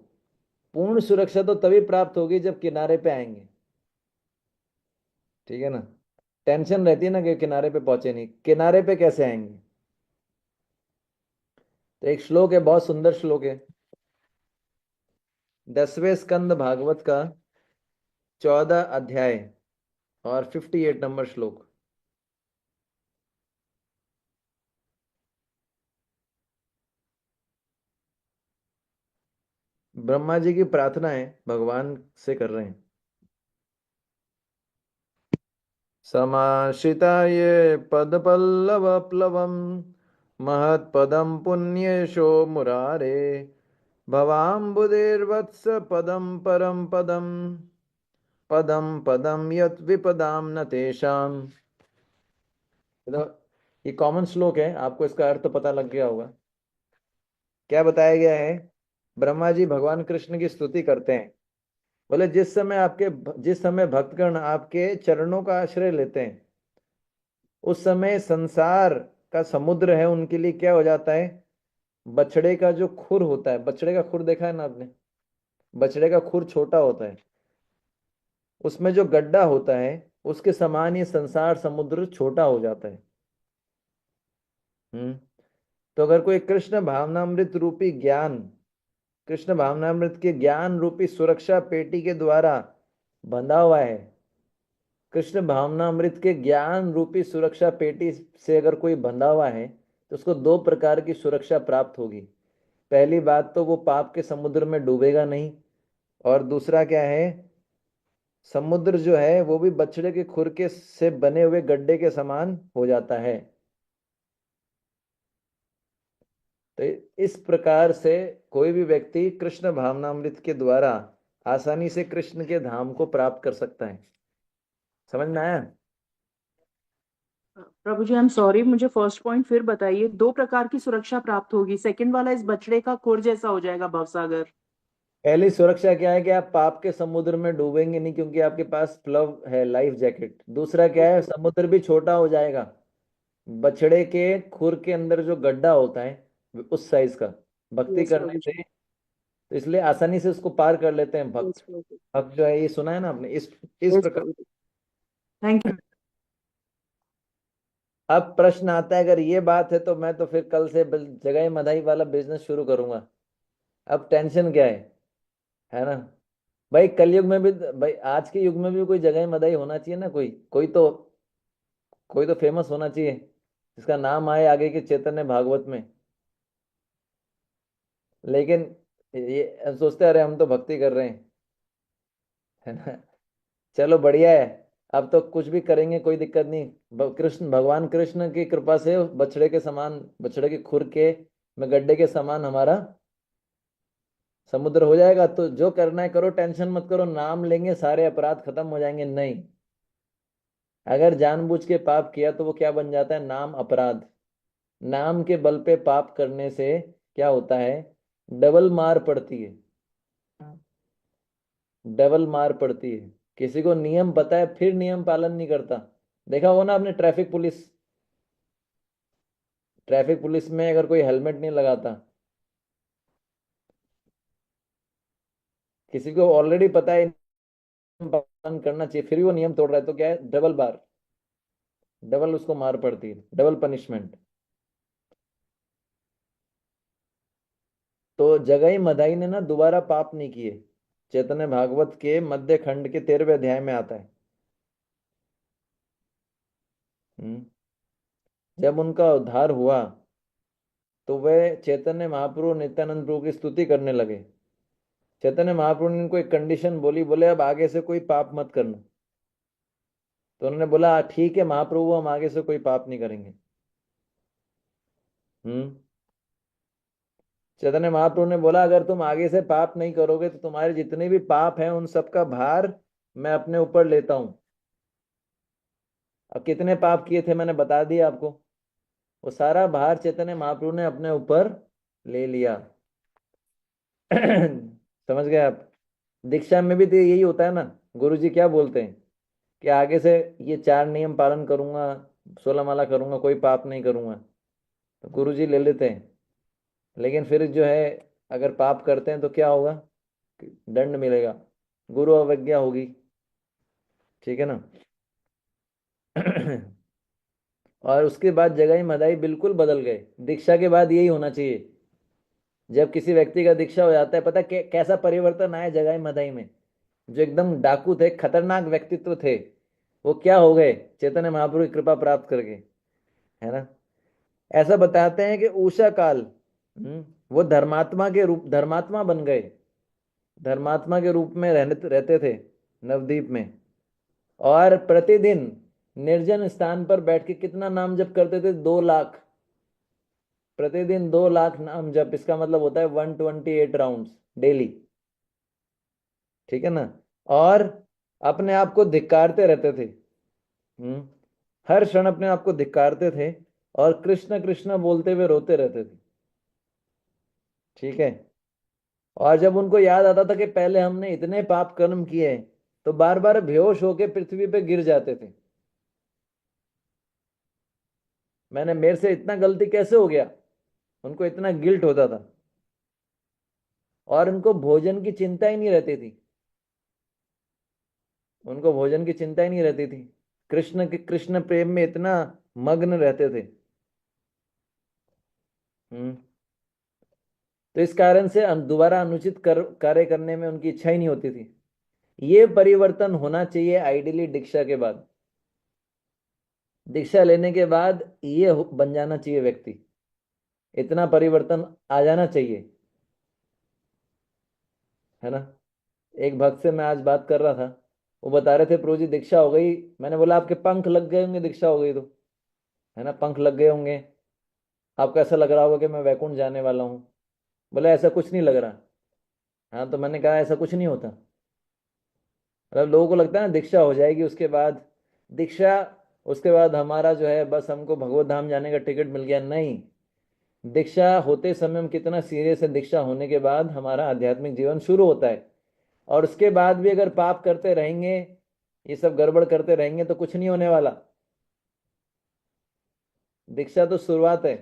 पूर्ण सुरक्षा तो तभी प्राप्त होगी जब किनारे पे आएंगे, ठीक है ना। टेंशन रहती है ना कि किनारे पे पहुंचे नहीं, किनारे पे कैसे आएंगे? तो एक श्लोक है, बहुत सुंदर श्लोक है, 10वें स्कंद भागवत का 14 अध्याय और 58 नंबर श्लोक। ब्रह्मा जी की प्रार्थना है, भगवान से कर रहे हैं। समाश्रिता ये पद पल्लव प्लवम महत्पदम पुण्येशो मुरारे भवाम्बुदेर्वत्स पदम परम पदम पदम पदम यत् विपदाम न तेषाम। तो ये कॉमन श्लोक है, आपको इसका अर्थ पता लग गया होगा। क्या बताया गया है? ब्रह्मा जी भगवान कृष्ण की स्तुति करते हैं, बोले जिस समय भक्तगण आपके चरणों का आश्रय लेते हैं, उस समय संसार का समुद्र है उनके लिए क्या हो जाता है? बछड़े का जो खुर होता है, बछड़े का खुर देखा है ना आपने? बछड़े का खुर छोटा होता है, उसमें जो गड्ढा होता है उसके समान ये संसार समुद्र छोटा हो जाता है। हम्म। तो अगर कोई कृष्ण भावनामृत रूपी ज्ञान, कृष्ण भावनामृत के ज्ञान रूपी सुरक्षा पेटी के द्वारा बंधा हुआ है, कृष्ण भावनामृत के ज्ञान रूपी सुरक्षा पेटी से अगर कोई बंधा हुआ है, तो उसको 2 प्रकार की सुरक्षा प्राप्त होगी। पहली बात तो वो पाप के समुद्र में डूबेगा नहीं, और दूसरा क्या है, समुद्र जो है वो भी बछड़े के खुर के से बने हुए गड्ढे के समान हो जाता है। तो इस प्रकार से कोई भी व्यक्ति कृष्ण भावनामृत के द्वारा आसानी से कृष्ण के धाम को प्राप्त कर सकता है। समझ में आया? प्रभु जी, आई एम सॉरी, मुझे फर्स्ट पॉइंट फिर बताइए। 2 प्रकार की सुरक्षा प्राप्त होगी, सेकंड वाला इस बछड़े का खुर जैसा हो जाएगा भवसागर। पहली सुरक्षा क्या है कि आप पाप के समुद्र में डूबेंगे नहीं, क्योंकि आपके पास प्लव है, लाइफ जैकेट। दूसरा क्या है, ओके। समुद्र भी छोटा हो जाएगा, बछड़े के खुर के अंदर जो गड्ढा होता है उस साइज का, भक्ति यस करने प्रभु से। जी। तो इसलिए आसानी से उसको पार कर लेते हैं यस भक्त। प्रभु जी। भक्त जो है, ये सुना है ना आपने, इस यस प्रकार। प्रभु जी। Thank you. अब प्रश्न आता है, अगर ये बात है तो मैं तो फिर कल से जगह मधाई वाला बिजनेस शुरू करूंगा। अब टेंशन क्या है ना। भाई कलयुग में भी, भाई आज के युग में भी कोई जगह मदाई होना चाहिए ना, कोई तो फेमस होना चाहिए जिसका नाम आए आगे के चैतन्य भागवत में। लेकिन ये हम सोचते हैं, अरे हम तो भक्ति कर रहे हैं, है ना। चलो बढ़िया है, अब तो कुछ भी करेंगे कोई दिक्कत नहीं। भगवान कृष्ण की कृपा से बछड़े के समान, बछड़े के खुर के में गड्ढे के समान हमारा समुद्र हो जाएगा। तो जो करना है करो, टेंशन मत करो, नाम लेंगे सारे अपराध खत्म हो जाएंगे। नहीं, अगर जानबूझ के पाप किया तो वो क्या बन जाता है? नाम अपराध। नाम के बल पे पाप करने से क्या होता है? डबल मार पड़ती है, डबल मार पड़ती है। किसी को नियम पता है फिर नियम पालन नहीं करता, देखा होगा ना आपने। ट्रैफिक पुलिस में अगर कोई हेलमेट नहीं लगाता, किसी को ऑलरेडी पता है नियम पालन करना चाहिए, फिर भी वो नियम तोड़ रहा है, तो क्या है? डबल बार, डबल उसको मार पड़ती है, डबल पनिशमेंट। तो जगाई मदाई ने ना दोबारा पाप नहीं किए। चैतन्य भागवत के मध्य खंड के 13वें अध्याय में आता है। हम्म। जब उनका उद्धार हुआ तो वे चैतन्य महाप्रभु नित्यानंद प्रभु की स्तुति करने लगे। चैतन्य महाप्रभु ने उनको एक कंडीशन बोली, बोले अब आगे से कोई पाप मत करना। तो उन्होंने बोला ठीक है महाप्रभु, हम आगे से कोई पाप नहीं करेंगे। हम्म। चैतन्य महाप्रभु ने बोला अगर तुम आगे से पाप नहीं करोगे तो तुम्हारे जितने भी पाप हैं उन सबका भार मैं अपने ऊपर लेता हूं। अब कितने पाप किए थे मैंने बता दिया आपको, वो सारा भार चैतन्य महाप्रभु ने अपने ऊपर ले लिया। समझ गए आप? दीक्षा में भी तो यही होता है ना। गुरुजी क्या बोलते हैं कि आगे से ये 4 नियम पालन करूंगा, 16 माला करूंगा, कोई पाप नहीं करूंगा, तो गुरुजी ले लेते हैं। लेकिन फिर जो है अगर पाप करते हैं तो क्या होगा? दंड मिलेगा, गुरु अवज्ञा होगी। ठीक है ना? और उसके बाद जगाई मदाई बिल्कुल बदल गए। दीक्षा के बाद यही होना चाहिए। जब किसी व्यक्ति का दीक्षा हो जाता है, पता कैसा परिवर्तन आया जगाई मदाई में। जो एकदम डाकू थे, खतरनाक व्यक्तित्व थे, वो क्या हो गए चैतन्य महाप्रभु की कृपा प्राप्त करके, है ना? ऐसा बताते हैं कि उषा काल वो धर्मात्मा बन गए। धर्मात्मा के रूप में रहते थे नवद्वीप में। और प्रतिदिन निर्जन स्थान पर बैठ के कितना नाम जप करते थे? 2 लाख। प्रतिदिन 2 लाख नाम जप, इसका मतलब होता है 128 राउंड्स डेली। ठीक है ना? और अपने आप को धिक्कारते रहते थे। हर क्षण अपने आप को धिक्कारते थे और कृष्ण कृष्ण बोलते हुए रोते रहते थे। ठीक है? और जब उनको याद आता था कि पहले हमने इतने पाप कर्म किए हैं, तो बार बार बेहोश होकर पृथ्वी पे गिर जाते थे। मेरे से इतना गलती कैसे हो गया, उनको इतना गिल्ट होता था। और उनको भोजन की चिंता ही नहीं रहती थी। उनको भोजन की चिंता ही नहीं रहती थी। कृष्ण प्रेम में इतना मग्न रहते थे। हम्म। तो इस कारण से दोबारा अनुचित कार्य करने में उनकी इच्छा ही नहीं होती थी। ये परिवर्तन होना चाहिए आइडियली दीक्षा के बाद। दीक्षा लेने के बाद ये बन जाना चाहिए व्यक्ति। इतना परिवर्तन आ जाना चाहिए, है ना? एक भक्त से मैं आज बात कर रहा था, वो बता रहे थे प्रभु जी दीक्षा हो गई। मैंने बोला आपके पंख लग गए होंगे दीक्षा हो गई तो, है ना? पंख लग गए होंगे, आपको ऐसा लग रहा होगा कि मैं वैकुंठ जाने वाला हूँ। बोले ऐसा कुछ नहीं लग रहा। हाँ, तो मैंने कहा ऐसा कुछ नहीं होता। मतलब लोगों को लगता है ना दीक्षा हो जाएगी उसके बाद, दीक्षा उसके बाद हमारा जो है बस हमको भगवत धाम जाने का टिकट मिल गया। नहीं, दीक्षा होते समय हम कितना सीरियस है, दीक्षा होने के बाद हमारा आध्यात्मिक जीवन शुरू होता है। और उसके बाद भी अगर पाप करते रहेंगे, ये सब गड़बड़ करते रहेंगे, तो कुछ नहीं होने वाला। दीक्षा तो शुरुआत है।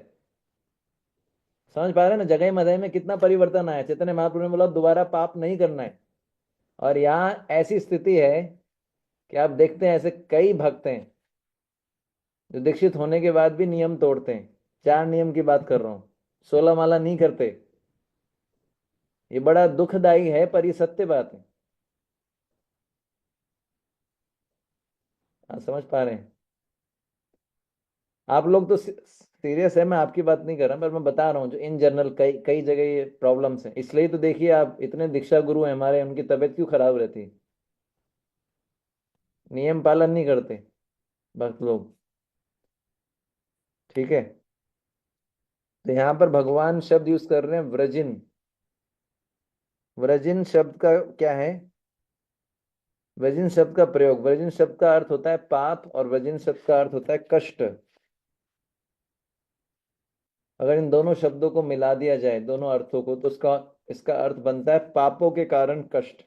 समझ पा रहे हैं ना? जगह मदय में कितना परिवर्तन आया। चैतन्य महाप्रभु ने बोला दोबारा पाप नहीं करना है। और यहाँ ऐसी स्थिति है कि आप देखते हैं ऐसे कई भक्त हैं जो दीक्षित होने के बाद भी नियम तोड़ते हैं। 4 नियम की बात कर रहा हूँ, 16 माला नहीं करते। ये बड़ा दुखदाई है पर ये सत्य बात है। आप समझ पा रहे हैं? आप लोग तो सीरियस है, मैं आपकी बात नहीं कर रहा, पर मैं बता रहा हूँ जो इन जनरल कई कई जगह ये प्रॉब्लम्स हैं। इसलिए तो देखिए आप, इतने दीक्षा गुरु हैं हमारे, उनकी तबीयत क्यों खराब रहती है? नियम पालन नहीं करते भक्त लोग। ठीक है? तो यहाँ पर भगवान शब्द यूज कर रहे हैं व्रजिन। व्रजिन शब्द का क्या है? व्रजिन शब्द का प्रयोग, व्रजिन शब्द का अर्थ होता है पाप, और व्रजिन शब्द का अर्थ होता है कष्ट। अगर इन दोनों शब्दों को मिला दिया जाए, दोनों अर्थों को, तो इसका अर्थ बनता है पापों के कारण कष्ट।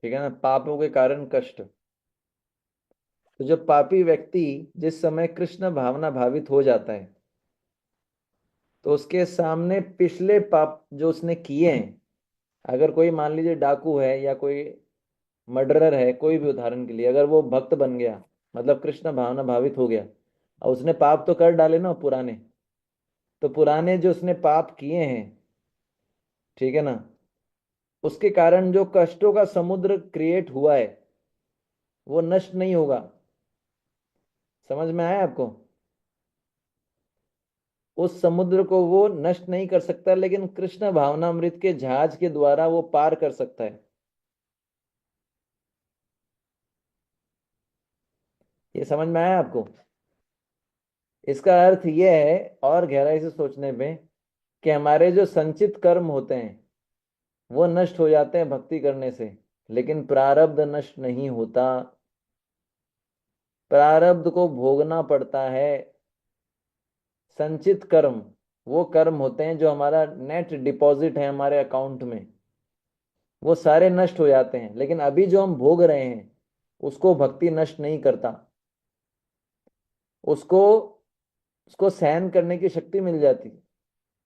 ठीक है ना? पापों के कारण कष्ट। तो जब पापी व्यक्ति जिस समय कृष्ण भावना भावित हो जाता है, तो उसके सामने पिछले पाप जो उसने किए हैं, अगर कोई मान लीजिए डाकू है या कोई मर्डरर है, कोई भी उदाहरण के लिए, अगर वो भक्त बन गया, मतलब कृष्ण भावना भावित हो गया, और उसने पाप तो कर डाले ना पुराने, तो पुराने जो उसने पाप किए हैं, ठीक है ना, उसके कारण जो कष्टों का समुद्र क्रिएट हुआ है वो नष्ट नहीं होगा। समझ में आया आपको? उस समुद्र को वो नष्ट नहीं कर सकता, लेकिन कृष्ण भावनामृत के जहाज के द्वारा वो पार कर सकता है। ये समझ में आया आपको? इसका अर्थ यह है, और गहराई से सोचने पे, कि हमारे जो संचित कर्म होते हैं वो नष्ट हो जाते हैं भक्ति करने से, लेकिन प्रारब्ध नष्ट नहीं होता। प्रारब्ध को भोगना पड़ता है। संचित कर्म वो कर्म होते हैं जो हमारा नेट डिपॉजिट है हमारे अकाउंट में, वो सारे नष्ट हो जाते हैं, लेकिन अभी जो हम भोग रहे हैं उसको भक्ति नष्ट नहीं करता। उसको उसको सहन करने की शक्ति मिल जाती है।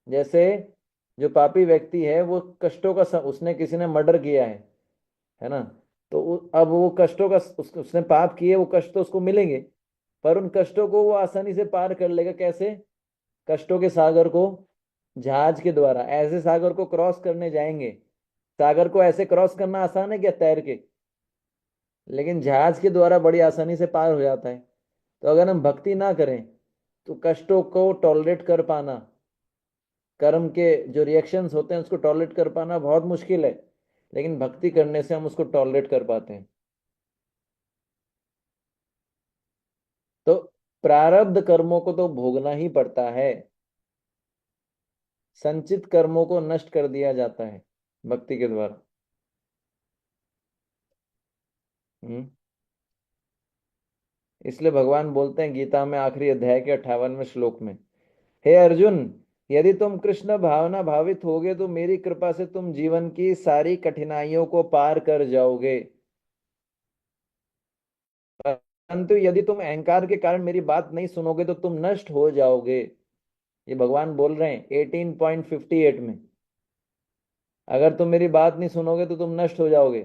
जैसे जो पापी व्यक्ति है वो कष्टों का उसने किसी ने मर्डर किया है ना, तो अब वो कष्टों का उसने पाप किए, वो कष्ट तो उसको मिलेंगे, पर उन कष्टों को वो आसानी से पार कर लेगा। कैसे? कष्टों के सागर को जहाज के द्वारा, ऐसे सागर को क्रॉस करने जाएंगे। सागर को ऐसे क्रॉस करना आसान है क्या तैर के? लेकिन जहाज के द्वारा बड़ी आसानी से पार हो जाता है। तो अगर हम भक्ति ना करें तो कष्टों को टॉलरेट कर पाना, कर्म के जो रिएक्शंस होते हैं उसको टॉलरेट कर पाना बहुत मुश्किल है, लेकिन भक्ति करने से हम उसको टॉलरेट कर पाते हैं। तो प्रारब्ध कर्मों को तो भोगना ही पड़ता है, संचित कर्मों को नष्ट कर दिया जाता है भक्ति के द्वारा। हम्म इसलिए भगवान बोलते हैं गीता में आखिरी अध्याय के 58वें श्लोक में, हे अर्जुन, यदि तुम कृष्ण भावना भावित होगे तो मेरी कृपा से तुम जीवन की सारी कठिनाइयों को पार कर जाओगे। परंतु यदि तुम अहंकार के कारण मेरी बात नहीं सुनोगे तो तुम नष्ट हो जाओगे। ये भगवान बोल रहे हैं 18.58 में। अगर तुम मेरी बात नहीं सुनोगे तो तुम नष्ट हो जाओगे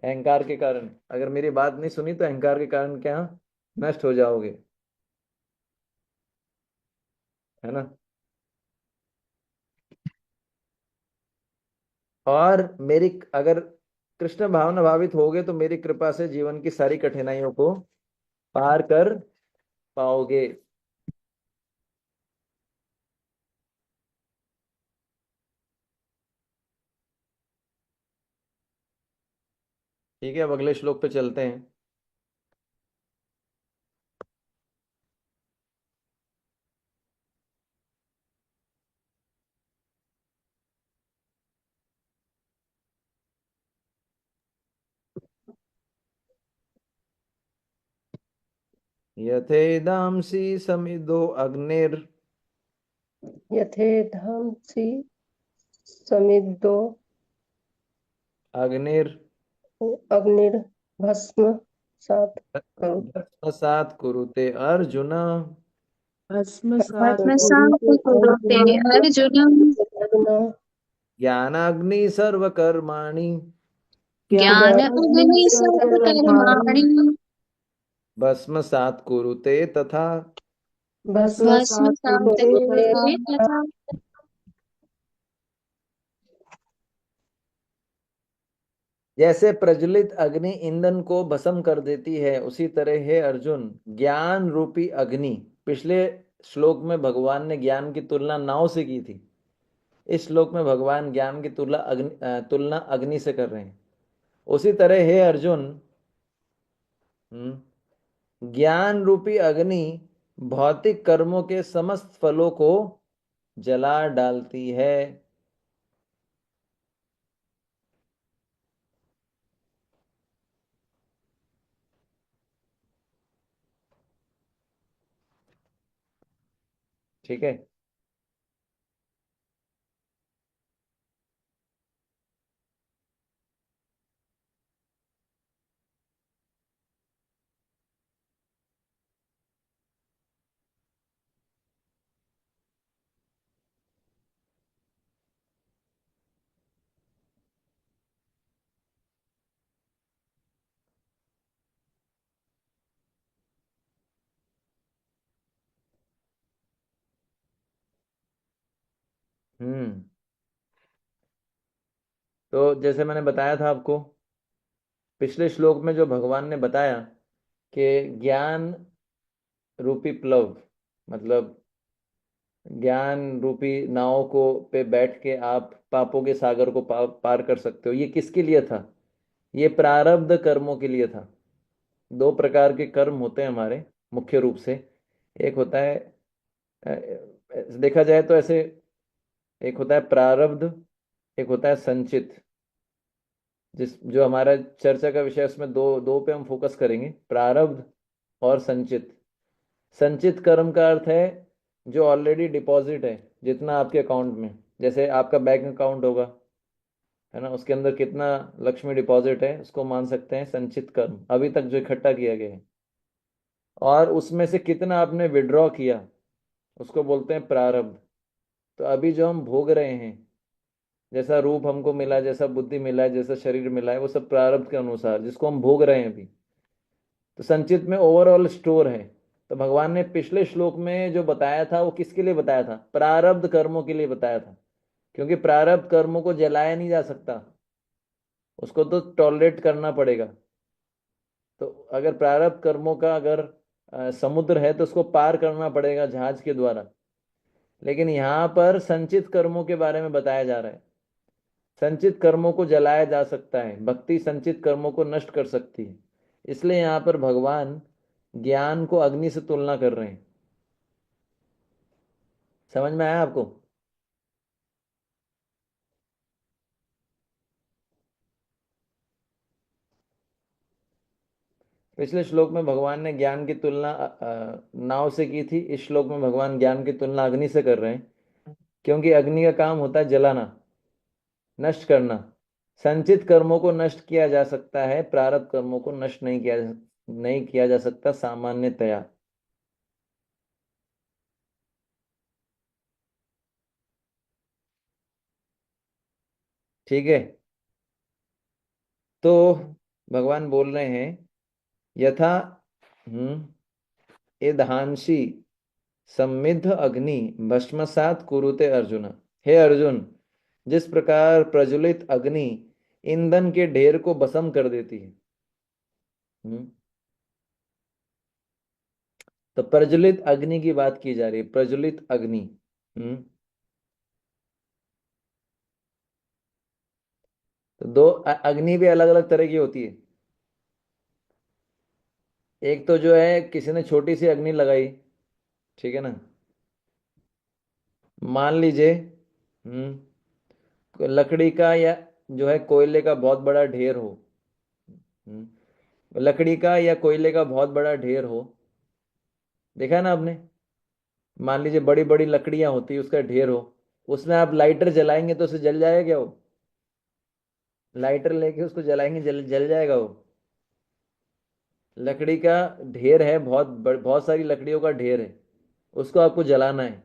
अहंकार के कारण। अगर मेरी बात नहीं सुनी तो अहंकार के कारण क्या? नष्ट हो जाओगे, है ना। और मेरी अगर कृष्ण भावना भावित होगे तो मेरी कृपा से जीवन की सारी कठिनाइयों को पार कर पाओगे। ठीक है, अब अगले श्लोक पे चलते हैं। यथेदांसि समिदो अग्निर यथेधांसि समिद्धो अग्निर अग्निर्भस्म सात् करो भस्मसात् कुरुते अर्जुन। भस्मसात् भस्मसात् कुरुते कुरुते अर्जुन अर्जुन। अर्जुन ज्ञानाग्नि सर्वकर्माणि ज्ञान ज्ञानाग्निः अग्नि सर्वकर्माणि सर्वकर्माणि भस्मसात् कुरुते तथा। भस्मसात् भस्मसात् कुरुते कुरुते तथा। तथा। जैसे प्रज्वलित अग्नि ईंधन को भस्म कर देती है, उसी तरह है अर्जुन ज्ञान रूपी अग्नि। पिछले श्लोक में भगवान ने ज्ञान की तुलना नाव से की थी, इस श्लोक में भगवान ज्ञान की तुलना अग्नि से कर रहे हैं। उसी तरह है अर्जुन, ज्ञान रूपी अग्नि भौतिक कर्मों के समस्त फलों को जला डालती है। ठीक है। हम्म। तो जैसे मैंने बताया था आपको पिछले श्लोक में, जो भगवान ने बताया कि ज्ञान रूपी प्लव, मतलब ज्ञान रूपी नाव को पे बैठ के आप पापों के सागर को पार कर सकते हो, ये किसके लिए था? ये प्रारब्ध कर्मों के लिए था। दो प्रकार के कर्म होते हैं हमारे मुख्य रूप से। एक होता है, देखा जाए तो ऐसे, एक होता है प्रारब्ध, एक होता है संचित। जिस जो हमारा चर्चा का विषय है, उसमें दो दो पे हम फोकस करेंगे, प्रारब्ध और संचित। संचित कर्म का अर्थ है जो ऑलरेडी डिपॉजिट है, जितना आपके अकाउंट में, जैसे आपका बैंक अकाउंट होगा, है ना, उसके अंदर कितना लक्ष्मी डिपॉजिट है, उसको मान सकते हैं संचित कर्म, अभी तक जो इकट्ठा किया गया है। और उसमें से कितना आपने विड्रॉ किया, उसको बोलते हैं प्रारब्ध। तो अभी जो हम भोग रहे हैं, जैसा रूप हमको मिला, जैसा बुद्धि मिला है, जैसा शरीर मिला है, वो सब प्रारब्ध के अनुसार जिसको हम भोग रहे हैं अभी। तो संचित में ओवरऑल स्टोर है। तो भगवान ने पिछले श्लोक में जो बताया था वो किसके लिए बताया था? प्रारब्ध कर्मों के लिए बताया था। क्योंकि प्रारब्ध कर्मों को जलाया नहीं जा सकता, उसको तो टॉलरेट करना पड़ेगा। तो अगर प्रारब्ध कर्मों का अगर समुद्र है तो उसको पार करना पड़ेगा जहाज के द्वारा। लेकिन यहाँ पर संचित कर्मों के बारे में बताया जा रहा है। संचित कर्मों को जलाया जा सकता है, भक्ति संचित कर्मों को नष्ट कर सकती है। इसलिए यहाँ पर भगवान ज्ञान को अग्नि से तुलना कर रहे हैं। समझ में आया आपको? पिछले श्लोक में भगवान ने ज्ञान की तुलना नाव से की थी। इस श्लोक में भगवान ज्ञान की तुलना अग्नि से कर रहे हैं, क्योंकि अग्नि का काम होता है जलाना, नष्ट करना। संचित कर्मों को नष्ट किया जा सकता है, प्रारब्ध कर्मों को नष्ट नहीं किया जा सकता सामान्यतया। ठीक है। तो भगवान बोल रहे हैं, यथा ईदहांसि सम्मिद्ध अग्नि भस्मसात कुरुते अर्जुन। हे अर्जुन, जिस प्रकार प्रज्वलित अग्नि ईंधन के ढेर को भस्म कर देती है। हम्म। तो प्रज्वलित अग्नि की बात की जा रही है, प्रज्वलित अग्नि। हम्म। तो दो अग्नि भी अलग अलग तरह की होती है। एक तो जो है किसी ने छोटी सी अग्नि लगाई, ठीक है ना, मान लीजिए, लकड़ी का या जो है कोयले का बहुत बड़ा ढेर हो। लकड़ी का या कोयले का बहुत बड़ा ढेर हो, देखा है ना आपने? मान लीजिए बड़ी बड़ी लकड़ियां होती है, उसका ढेर हो, उसमें आप लाइटर जलाएंगे तो उसे जल जाएगा क्या वो? लाइटर लेके उसको जलाएंगे, जल जल जाएगा वो? लकड़ी का ढेर है, बहुत सारी लकड़ियों का ढेर है, उसको आपको जलाना है,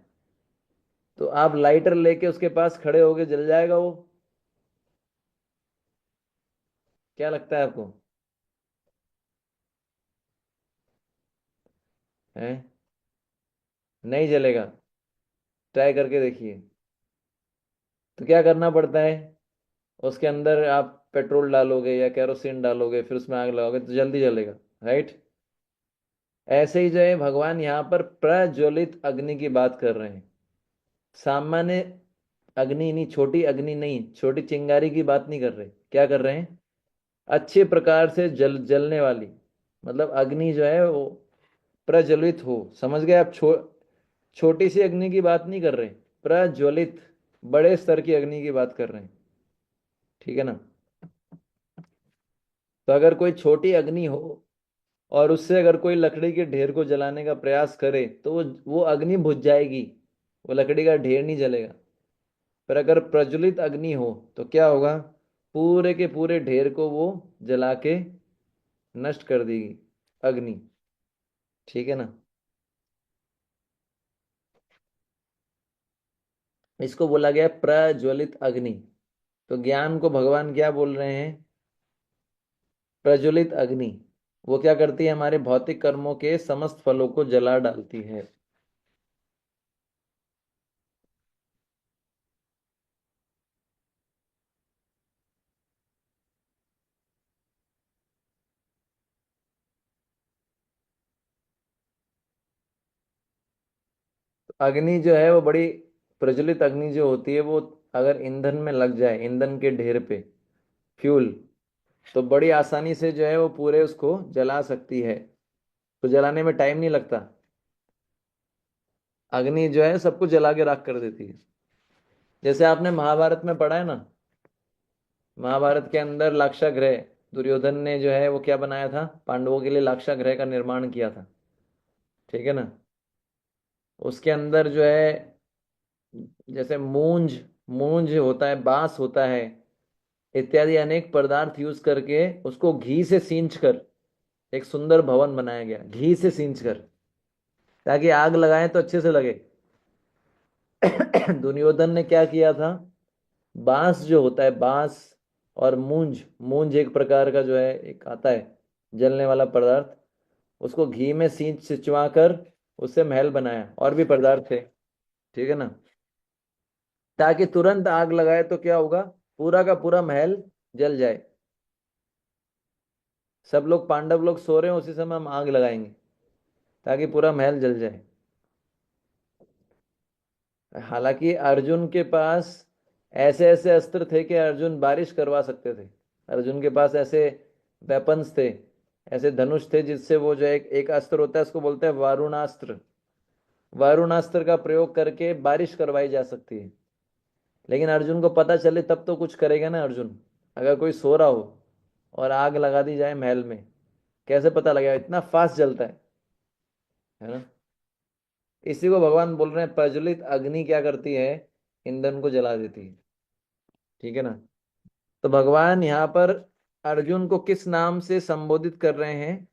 तो आप लाइटर लेके उसके पास खड़े होगे, जल जाएगा वो? क्या लगता है आपको? है? नहीं जलेगा। ट्राई करके देखिए। तो क्या करना पड़ता है, उसके अंदर आप पेट्रोल डालोगे या केरोसिन डालोगे, फिर उसमें आग लगाओगे तो जल्दी जलेगा, राइट? ऐसे ही जो है भगवान यहाँ पर प्रज्वलित अग्नि की बात कर रहे हैं। सामान्य अग्नि नहीं, छोटी अग्नि नहीं, छोटी चिंगारी की बात नहीं कर रहे। क्या कर रहे हैं? अच्छे प्रकार से जलने वाली, मतलब अग्नि जो है वो प्रज्वलित हो। समझ गए आप? छोटी सी अग्नि की बात नहीं कर रहे, प्रज्वलित बड़े स्तर की अग्नि की बात कर रहे हैं। ठीक है ना? तो अगर कोई छोटी अग्नि हो और उससे अगर कोई लकड़ी के ढेर को जलाने का प्रयास करे तो वो अग्नि बुझ जाएगी, वो लकड़ी का ढेर नहीं जलेगा। पर अगर प्रज्वलित अग्नि हो तो क्या होगा? पूरे के पूरे ढेर को वो जला के नष्ट कर देगी अग्नि। ठीक है ना? इसको बोला गया प्रज्वलित अग्नि। तो ज्ञान को भगवान क्या बोल रहे हैं? प्रज्वलित अग्नि। वो क्या करती है? हमारे भौतिक कर्मों के समस्त फलों को जला डालती है। अग्नि जो है वो बड़ी प्रज्वलित अग्नि जो होती है वो अगर ईंधन में लग जाए, ईंधन के ढेर पे, फ्यूल, तो बड़ी आसानी से जो है वो पूरे उसको जला सकती है। तो जलाने में टाइम नहीं लगता। अग्नि जो है सबको जला के राख कर देती है। जैसे आपने महाभारत में पढ़ा है ना, महाभारत के अंदर लाक्षागृह, दुर्योधन ने जो है वो क्या बनाया था, पांडवों के लिए लाक्षागृह का निर्माण किया था। ठीक है ना। उसके अंदर जो है जैसे मूंज, मूंज होता है, बांस होता है, इत्यादि अनेक पदार्थ यूज करके उसको घी से सींच कर एक सुंदर भवन बनाया गया, घी से सींच कर, ताकि आग लगाएं तो अच्छे से लगे। दुर्योधन ने क्या किया था, बांस जो होता है, बांस और मूंज, मूंज एक प्रकार का जो है एक आता है जलने वाला पदार्थ, उसको घी में सींच सिंचवा कर उससे महल बनाया, और भी पदार्थ थे। ठीक है ना। ताकि तुरंत आग लगाए तो क्या होगा, पूरा का पूरा महल जल जाए। सब लोग, पांडव लोग सो रहे हैं, उसी समय हम आग लगाएंगे ताकि पूरा महल जल जाए। हालांकि अर्जुन के पास ऐसे ऐसे अस्त्र थे कि अर्जुन बारिश करवा सकते थे। अर्जुन के पास ऐसे वेपन्स थे, ऐसे धनुष थे जिससे वो जो एक अस्त्र होता है उसको बोलते हैं वारुणास्त्र, वारुणास्त्र का प्रयोग करके बारिश करवाई जा सकती है। लेकिन अर्जुन को पता चले तब तो कुछ करेगा ना अर्जुन। अगर कोई सो रहा हो और आग लगा दी जाए महल में, कैसे पता लगेगा, इतना फास्ट जलता है ना। इसी को भगवान बोल रहे हैं, प्रज्वलित अग्नि क्या करती है, ईंधन को जला देती है। ठीक है ना। तो भगवान यहाँ पर अर्जुन को किस नाम से संबोधित कर रहे हैं,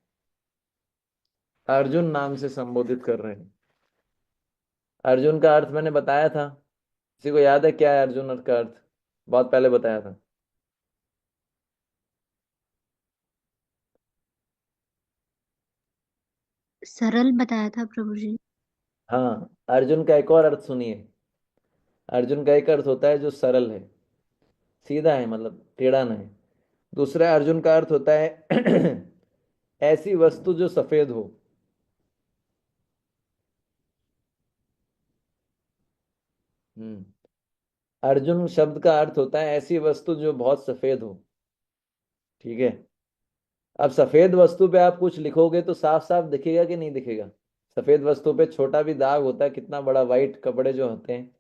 अर्जुन नाम से संबोधित कर रहे हैं। अर्जुन का अर्थ मैंने बताया था, किसी को याद है क्या है अर्जुन अर्थ का अर्थ, बहुत पहले बताया था। सरल बताया था प्रभु जी। हाँ, अर्जुन का एक और अर्थ सुनिए। अर्जुन का एक अर्थ होता है जो सरल है, सीधा है, मतलब टेढ़ा नहीं। दूसरा अर्जुन का अर्थ होता है ऐसी वस्तु जो सफेद हो। हम्म। अर्जुन शब्द का अर्थ होता है ऐसी वस्तु जो बहुत सफेद हो। ठीक है। अब सफेद वस्तु पे आप कुछ लिखोगे तो साफ साफ दिखेगा कि नहीं दिखेगा। सफेद वस्तु पे छोटा भी दाग होता है, कितना बड़ा, वाइट कपड़े जो होते हैं,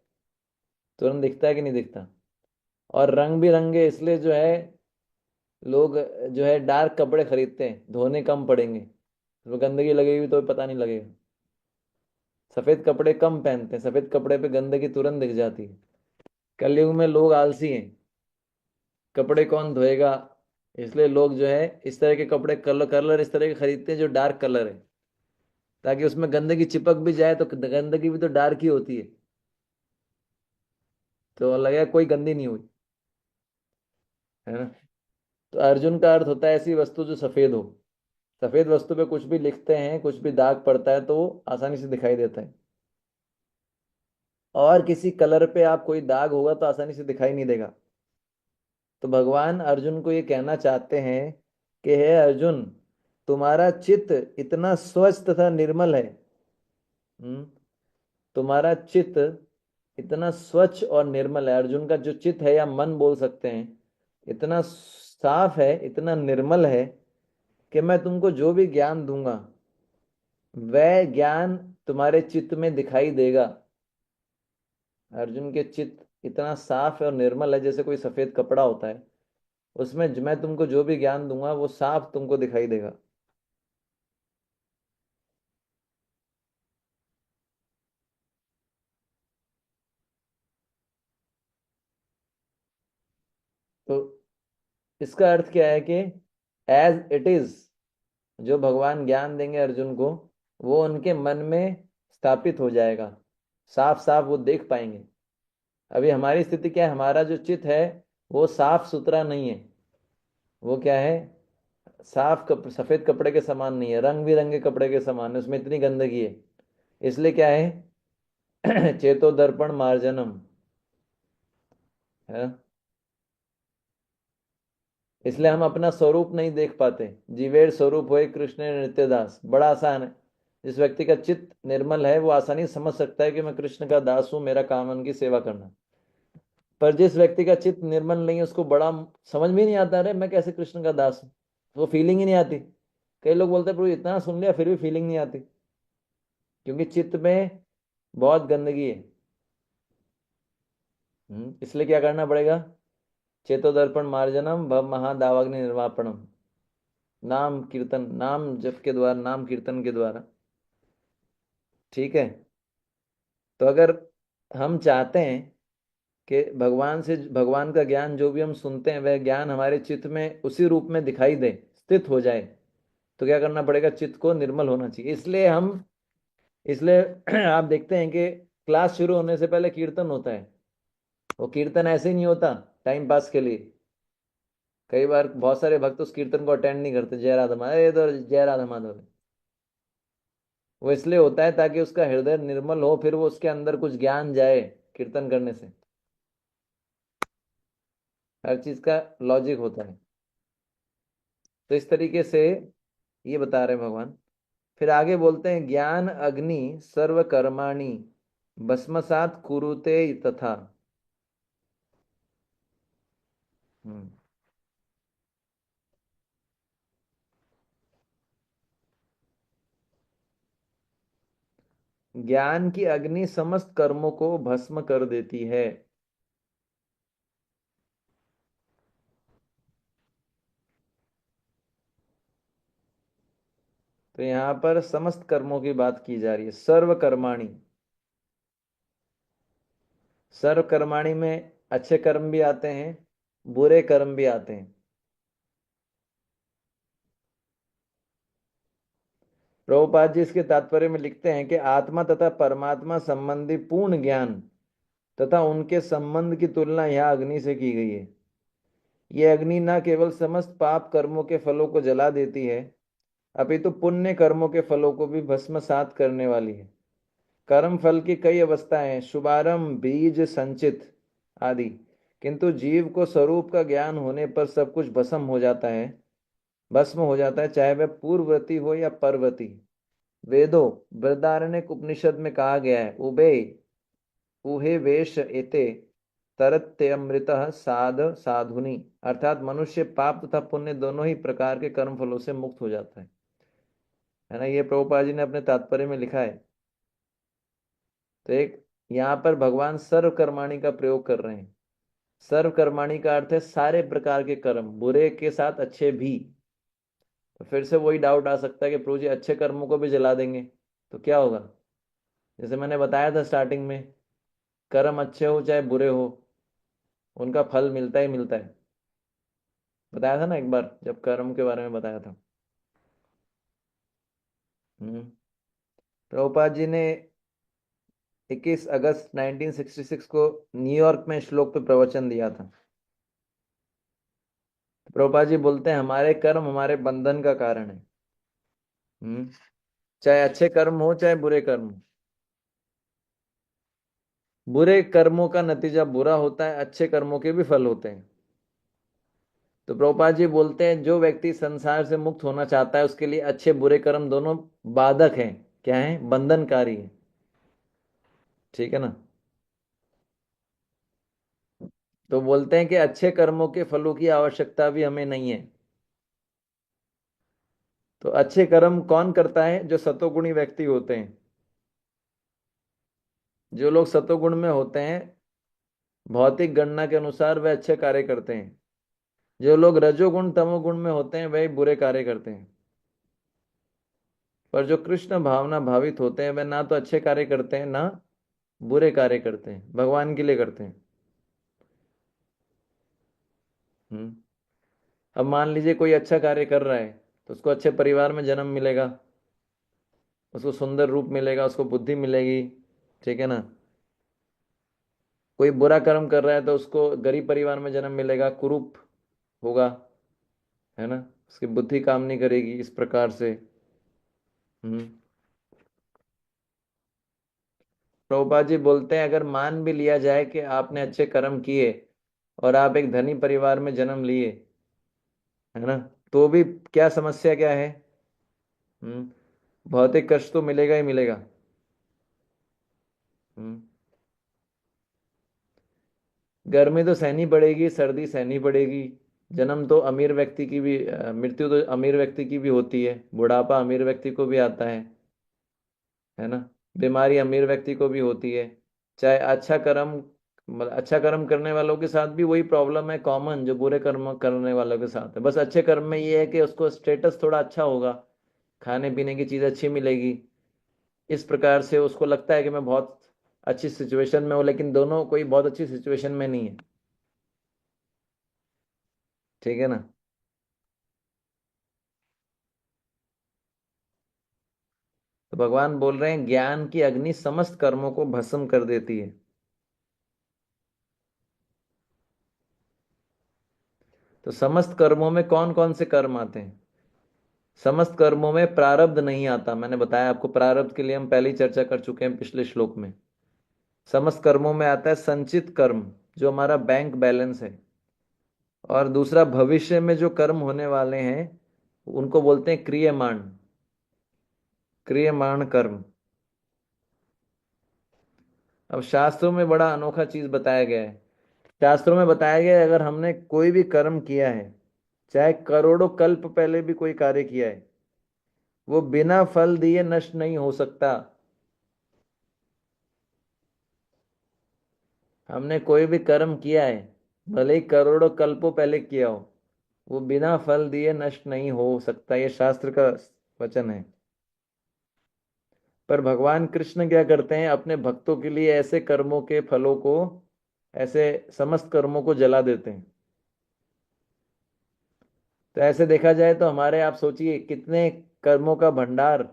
तुरंत दिखता है कि नहीं दिखता। और रंग बिरंगे इसलिए जो है लोग जो है डार्क कपड़े खरीदते हैं, धोने कम पड़ेंगे, तो गंदगी लगेगी तो पता नहीं लगेगा। सफेद कपड़े कम पहनते हैं, सफेद कपड़े पे गंदगी तुरंत दिख जाती है। कलयुग में लोग आलसी हैं, कपड़े कौन धोएगा, इसलिए लोग जो है इस तरह के कपड़े, कलर कलर इस तरह के खरीदते हैं जो डार्क कलर है, ताकि उसमें गंदगी चिपक भी जाए तो गंदगी भी तो डार्क ही होती है, तो लगेगा कोई गंदी नहीं हुई, है ना। तो अर्जुन का अर्थ होता है ऐसी वस्तु जो सफेद हो। सफेद वस्तु पे कुछ भी लिखते हैं, कुछ भी दाग पड़ता है तो वो आसानी से दिखाई देता है। और किसी कलर पे आप कोई दाग होगा तो आसानी से दिखाई नहीं देगा। तो भगवान अर्जुन को ये कहना चाहते हैं कि हे अर्जुन, तुम्हारा चित्त इतना स्वच्छ तथा निर्मल है। हम्म। तुम्हारा चित्त इतना स्वच्छ और निर्मल है, अर्जुन का जो चित्त है या मन बोल सकते हैं, इतना साफ है, इतना निर्मल है कि मैं तुमको जो भी ज्ञान दूंगा वह ज्ञान तुम्हारे चित्त में दिखाई देगा। अर्जुन के चित्त इतना साफ है और निर्मल है, जैसे कोई सफेद कपड़ा होता है, उसमें मैं तुमको जो भी ज्ञान दूंगा वो साफ तुमको दिखाई देगा। तो इसका अर्थ क्या है कि एज इट इज, जो भगवान ज्ञान देंगे अर्जुन को, वो उनके मन में स्थापित हो जाएगा, साफ साफ वो देख पाएंगे। अभी हमारी स्थिति क्या है, हमारा जो चित्त है वो साफ सुथरा नहीं है। वो क्या है, सफेद कपड़े के समान नहीं है, रंग बिरंगे कपड़े के समान है, उसमें इतनी गंदगी है। इसलिए क्या है चेतो दर्पण मार्जनम है। इसलिए हम अपना स्वरूप नहीं देख पाते। जीवेर स्वरूप होए कृष्ण नित्य दास, बड़ा आसान है। जिस व्यक्ति का चित्त निर्मल है वो आसानी से समझ सकता है कि मैं कृष्ण का दास हूं, मेरा काम है उनकी सेवा करना। पर जिस व्यक्ति का चित्त निर्मल नहीं है उसको बड़ा समझ में नहीं आता, अरे मैं कैसे कृष्ण का दास हूं, वो फीलिंग ही नहीं आती। कई लोग बोलते हैं प्रभु इतना सुन लिया फिर भी फीलिंग नहीं आती, क्योंकि चित्त में बहुत गंदगी है। इसलिए क्या करना पड़ेगा? चेतो दर्पण मार्जनम भव महादावाग्नि निर्वापणम। नाम कीर्तन, नाम जप के द्वारा, नाम कीर्तन के द्वारा। ठीक है। तो अगर हम चाहते हैं कि भगवान से, भगवान का ज्ञान जो भी हम सुनते हैं वह ज्ञान हमारे चित्त में उसी रूप में दिखाई दे, स्थित हो जाए, तो क्या करना पड़ेगा? चित्त को निर्मल होना चाहिए। इसलिए आप देखते हैं कि क्लास शुरू होने से पहले कीर्तन होता है। वो कीर्तन ऐसे ही नहीं होता टाइम पास के लिए। कई बार बहुत सारे भक्त उस कीर्तन को अटेंड नहीं करते, जय राधा माधव, ये तो जय राधा माधव है। वो इसलिए होता है ताकि उसका हृदय निर्मल हो, फिर वो उसके अंदर कुछ ज्ञान जाए कीर्तन करने से। हर चीज का लॉजिक होता है। तो इस तरीके से ये बता रहे हैं भगवान। फिर आगे बोलते हैं ज्ञान अग्नि सर्व कर्माणि भस्मसात कुरुते तथा। हम्म। ज्ञान की अग्नि समस्त कर्मों को भस्म कर देती है। तो यहां पर समस्त कर्मों की बात की जा रही है। सर्व कर्माणि, सर्व कर्माणि में अच्छे कर्म भी आते हैं, बुरे कर्म भी आते हैं। प्रभुपाद जी इसके तात्पर्य में लिखते हैं कि आत्मा तथा परमात्मा संबंधी पूर्ण ज्ञान तथा उनके संबंध की तुलना यह अग्नि से की गई है। यह अग्नि न केवल समस्त पाप कर्मों के फलों को जला देती है, अपितु पुण्य कर्मों के फलों को भी भस्मसात करने वाली है। कर्म फल की कई अवस्थाएं हैं, शुभारंभ, बीज, संचित आदि। किंतु जीव को स्वरूप का ज्ञान होने पर सब कुछ भस्म हो जाता है, चाहे वह पूर्ववर्ती हो या परवर्ती। वेदों, बृहदारण्यक उपनिषद में कहा गया है, उबे उहे वेश एते तरत्यमृत साध साधुनी, अर्थात मनुष्य पाप तथा पुण्य दोनों ही प्रकार के कर्म फलों से मुक्त हो जाता है ना। ये प्रभुपाद जी ने अपने तात्पर्य में लिखा है। तो एक यहाँ पर भगवान सर्वकर्माणी का प्रयोग कर रहे हैं। सर्वकर्माणी का अर्थ है सारे प्रकार के कर्म, बुरे के साथ अच्छे भी। तो फिर से वही डाउट आ सकता है कि प्रभु जी अच्छे कर्मों को भी जला देंगे तो क्या होगा? जैसे मैंने बताया था स्टार्टिंग में, कर्म अच्छे हो चाहे बुरे हो उनका फल मिलता ही मिलता है। बताया था ना एक बार जब कर्म के बारे में बताया था। हम्म। प्रभुपाद जी ने 21 अगस्त 1966 को न्यूयॉर्क में श्लोक पे प्रवचन दिया था। प्रभुपाद जी बोलते हैं हमारे कर्म हमारे बंधन का कारण है। हम्म। चाहे अच्छे कर्म हो चाहे बुरे कर्म हो, बुरे कर्मों का नतीजा बुरा होता है, अच्छे कर्मों के भी फल होते हैं। तो प्रभुपाद जी बोलते हैं जो व्यक्ति संसार से मुक्त होना चाहता है उसके लिए अच्छे बुरे कर्म दोनों बाधक हैं। क्या है? बंधनकारी है। ठीक है ना। तो बोलते हैं कि अच्छे कर्मों के फलों की आवश्यकता भी हमें नहीं है। तो अच्छे कर्म कौन करता है? जो सतोगुणी व्यक्ति होते हैं। जो लोग सतोगुण में होते हैं, भौतिक गणना के अनुसार वे अच्छे कार्य करते हैं। जो लोग रजोगुण तमोगुण में होते हैं वही बुरे कार्य करते हैं। पर जो कृष्ण भावना भावित होते हैं वे ना तो अच्छे कार्य करते हैं ना बुरे कार्य करते हैं, भगवान के लिए करते हैं। हम्म। अब मान लीजिए कोई अच्छा कार्य कर रहा है तो उसको अच्छे परिवार में जन्म मिलेगा, उसको सुंदर रूप मिलेगा, उसको बुद्धि मिलेगी। ठीक है ना। कोई बुरा कर्म कर रहा है तो उसको गरीब परिवार में जन्म मिलेगा, कुरूप होगा, है ना। उसकी बुद्धि काम नहीं करेगी इस प्रकार से। हम्म। प्रभुपाद जी बोलते हैं अगर मान भी लिया जाए कि आपने अच्छे कर्म किए और आप एक धनी परिवार में जन्म लिए, है ना, तो भी क्या समस्या क्या है? हम्म। भौतिक कष्ट तो मिलेगा ही मिलेगा। हम्म। गर्मी तो सहनी पड़ेगी, सर्दी सहनी पड़ेगी। जन्म तो अमीर व्यक्ति की भी मृत्यु तो अमीर व्यक्ति की भी होती है, बुढ़ापा अमीर व्यक्ति को भी आता है ना। बीमारी अमीर व्यक्ति को भी होती है। चाहे अच्छा कर्म, मतलब अच्छा कर्म करने वालों के साथ भी वही प्रॉब्लम है कॉमन जो बुरे कर्म करने वालों के साथ है। बस अच्छे कर्म में ये है कि उसको स्टेटस थोड़ा अच्छा होगा, खाने पीने की चीज अच्छी मिलेगी, इस प्रकार से उसको लगता है कि मैं बहुत अच्छी सिचुएशन में हूँ, लेकिन दोनों कोई बहुत अच्छी सिचुएशन में नहीं है। ठीक है ना। तो भगवान बोल रहे हैं ज्ञान की अग्नि समस्त कर्मों को भस्म कर देती है। तो समस्त कर्मों में कौन कौन से कर्म आते हैं? समस्त कर्मों में प्रारब्ध नहीं आता। मैंने बताया आपको, प्रारब्ध के लिए हम पहले ही चर्चा कर चुके हैं पिछले श्लोक में। समस्त कर्मों में आता है संचित कर्म, जो हमारा बैंक बैलेंस है। और दूसरा भविष्य में जो कर्म होने वाले हैं उनको बोलते हैं क्रियमाण, क्रियमाण कर्म। अब शास्त्रों में बड़ा अनोखा चीज बताया गया है। शास्त्रों में बताया गया है अगर हमने कोई भी कर्म किया है, चाहे करोड़ों कल्प पहले भी कोई कार्य किया है, वो बिना फल दिए नष्ट नहीं हो सकता। हमने कोई भी कर्म किया है, भले ही करोड़ों कल्पों पहले किया हो, वो बिना फल दिए नष्ट नहीं हो सकता। ये शास्त्र का वचन है। पर भगवान कृष्ण क्या करते हैं, अपने भक्तों के लिए ऐसे कर्मों के फलों को, ऐसे समस्त कर्मों को जला देते हैं। तो ऐसे देखा जाए तो हमारे, आप सोचिए कितने कर्मों का भंडार,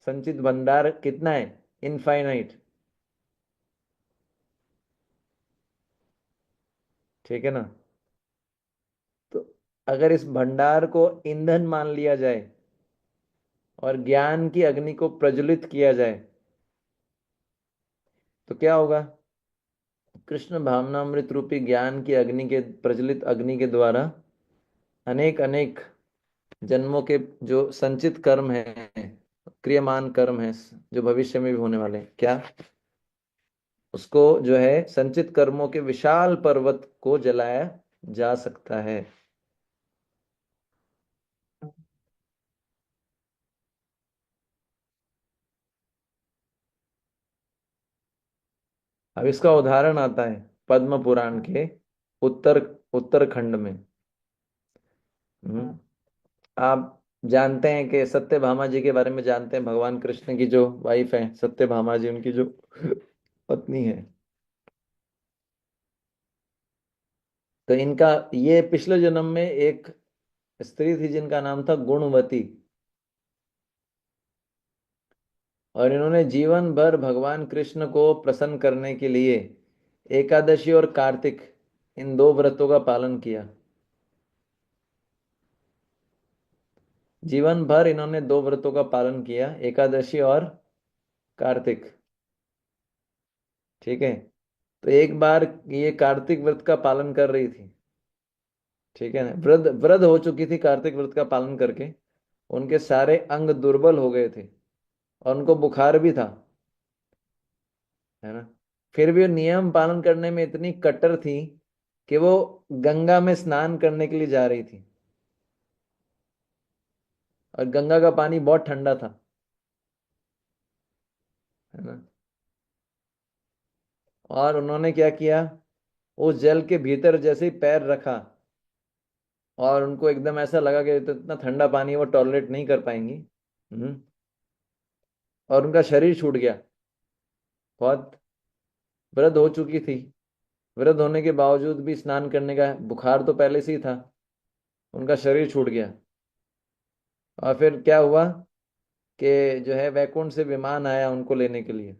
संचित भंडार कितना है, इनफाइनाइट। ठीक है ना। तो अगर इस भंडार को ईंधन मान लिया जाए और ज्ञान की अग्नि को प्रज्वलित किया जाए तो क्या होगा? कृष्ण भावनामृत रूपी ज्ञान की अग्नि के, प्रज्वलित अग्नि के द्वारा अनेक अनेक जन्मों के जो संचित कर्म हैं, क्रियमान कर्म हैं, जो भविष्य में भी होने वाले हैं, क्या उसको जो है संचित कर्मों के विशाल पर्वत को जलाया जा सकता है। अब इसका उदाहरण आता है पद्म पुराण के उत्तर उत्तरखंड में। हम्म, आप जानते हैं कि सत्यभामा जी के बारे में जानते हैं, भगवान कृष्ण की जो वाइफ है सत्यभामा जी, उनकी जो पत्नी है। तो इनका, ये पिछले जन्म में एक स्त्री थी जिनका नाम था गुणवती। और इन्होंने जीवन भर भगवान कृष्ण को प्रसन्न करने के लिए एकादशी और कार्तिक, इन दो व्रतों का पालन किया। जीवन भर इन्होंने दो व्रतों का पालन किया, एकादशी और कार्तिक। ठीक है। तो एक बार ये कार्तिक व्रत का पालन कर रही थी। ठीक है ना, वृद्ध वृद्ध हो चुकी थी कार्तिक व्रत का पालन करके। उनके सारे अंग दुर्बल हो गए थे और उनको बुखार भी था, है ना। फिर भी वो नियम पालन करने में इतनी कट्टर थी कि वो गंगा में स्नान करने के लिए जा रही थी। और गंगा का पानी बहुत ठंडा था, है ना। और उन्होंने क्या किया, उस जल के भीतर जैसे ही पैर रखा और उनको एकदम ऐसा लगा कि तो इतना ठंडा पानी है, वो टॉलरेट नहीं कर पाएंगी। हम्म। और उनका शरीर छूट गया। बहुत वृद्ध हो चुकी थी, वृद्ध होने के बावजूद भी स्नान करने का बुखार तो पहले से ही था, उनका शरीर छूट गया। और फिर क्या हुआ कि जो है वैकुंठ से विमान आया उनको लेने के लिए,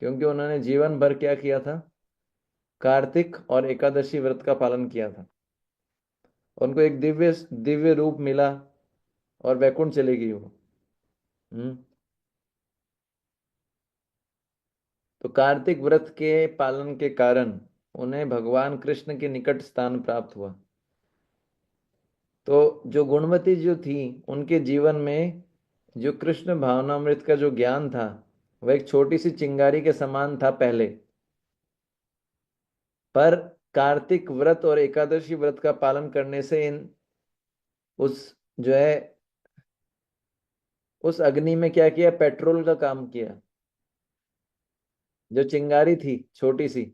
क्योंकि उन्होंने जीवन भर क्या किया था, कार्तिक और एकादशी व्रत का पालन किया था। उनको एक दिव्य दिव्य रूप मिला और वैकुंठ चली गई वो। हम्म। तो कार्तिक व्रत के पालन के कारण उन्हें भगवान कृष्ण के निकट स्थान प्राप्त हुआ। तो जो गुणवती जो थी, उनके जीवन में जो कृष्ण भावनामृत का जो ज्ञान था वह एक छोटी सी चिंगारी के समान था पहले, पर कार्तिक व्रत और एकादशी व्रत का पालन करने से इन उस जो है उस अग्नि में क्या किया, पेट्रोल का काम किया। जो चिंगारी थी छोटी सी,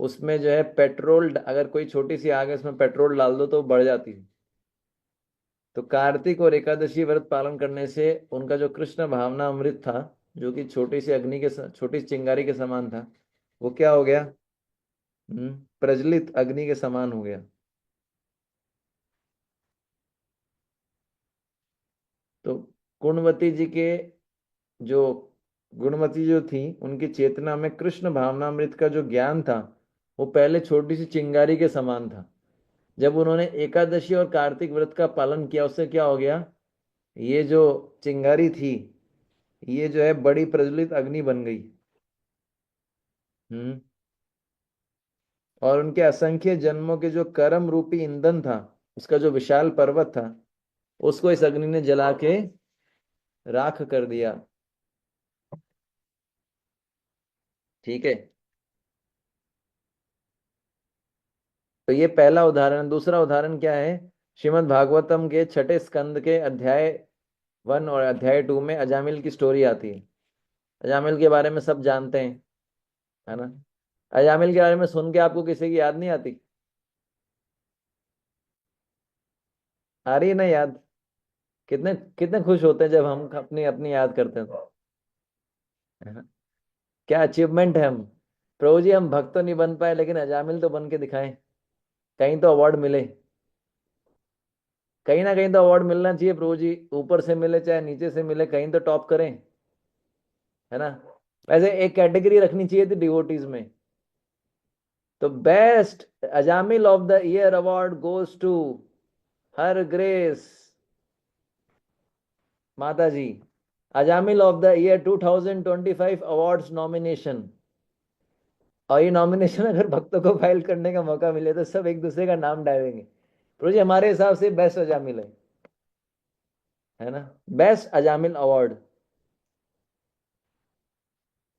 उसमें जो है पेट्रोल, अगर कोई छोटी सी आग है उसमें पेट्रोल डाल दो तो बढ़ जाती है। तो कार्तिक और एकादशी व्रत पालन करने से उनका जो कृष्ण भावना अमृत था, जो कि छोटी सी अग्नि के छोटी सी चिंगारी के समान था, वो क्या हो गया, प्रज्वलित अग्नि के समान हो गया। तो गुणवती जी के जो गुणवती जो थी, उनकी चेतना में कृष्ण भावनामृत का जो ज्ञान था वो पहले छोटी सी चिंगारी के समान था। जब उन्होंने एकादशी और कार्तिक व्रत का पालन किया, उससे क्या हो गया, ये जो चिंगारी थी ये जो है बड़ी प्रज्वलित अग्नि बन गई। हम्म और उनके असंख्य जन्मों के जो कर्म रूपी ईंधन था, उसका जो विशाल पर्वत था, उसको इस अग्नि ने जला के राख कर दिया। ठीक है, तो ये पहला उदाहरण। दूसरा उदाहरण क्या है, श्रीमद् भागवतम के छठे स्कंद के अध्याय 1 और अध्याय 2 में अजामिल की स्टोरी आती है। अजामिल के बारे में सब जानते हैं, है ना। अजामिल के बारे में सुन के आपको किसी की याद नहीं आती? आ रही है ना याद? कितने कितने खुश होते हैं जब हम अपनी अपनी याद करते हैं तो, है ना? क्या अचीवमेंट है हम। प्रभु जी हम भक्त तो नहीं बन पाए, लेकिन अजामिल तो बन के दिखाएं, कहीं तो अवार्ड मिले। कहीं ना कहीं तो अवार्ड मिलना चाहिए प्रभु जी, ऊपर से मिले चाहे नीचे से मिले, कहीं तो टॉप करें, है ना। वैसे एक कैटेगरी रखनी चाहिए थी डिवोटीज में। तो best Ajamil of the year award goes to her grace माता जी। Ajamil of the year 2025 awards nomination. और ये नॉमिनेशन अगर भक्तों को फाइल करने का मौका मिले तो सब एक दूसरे का नाम डालेंगे, प्रभु जी हमारे हिसाब से बेस्ट अजामिल है ना, बेस्ट अजामिल अवार्ड।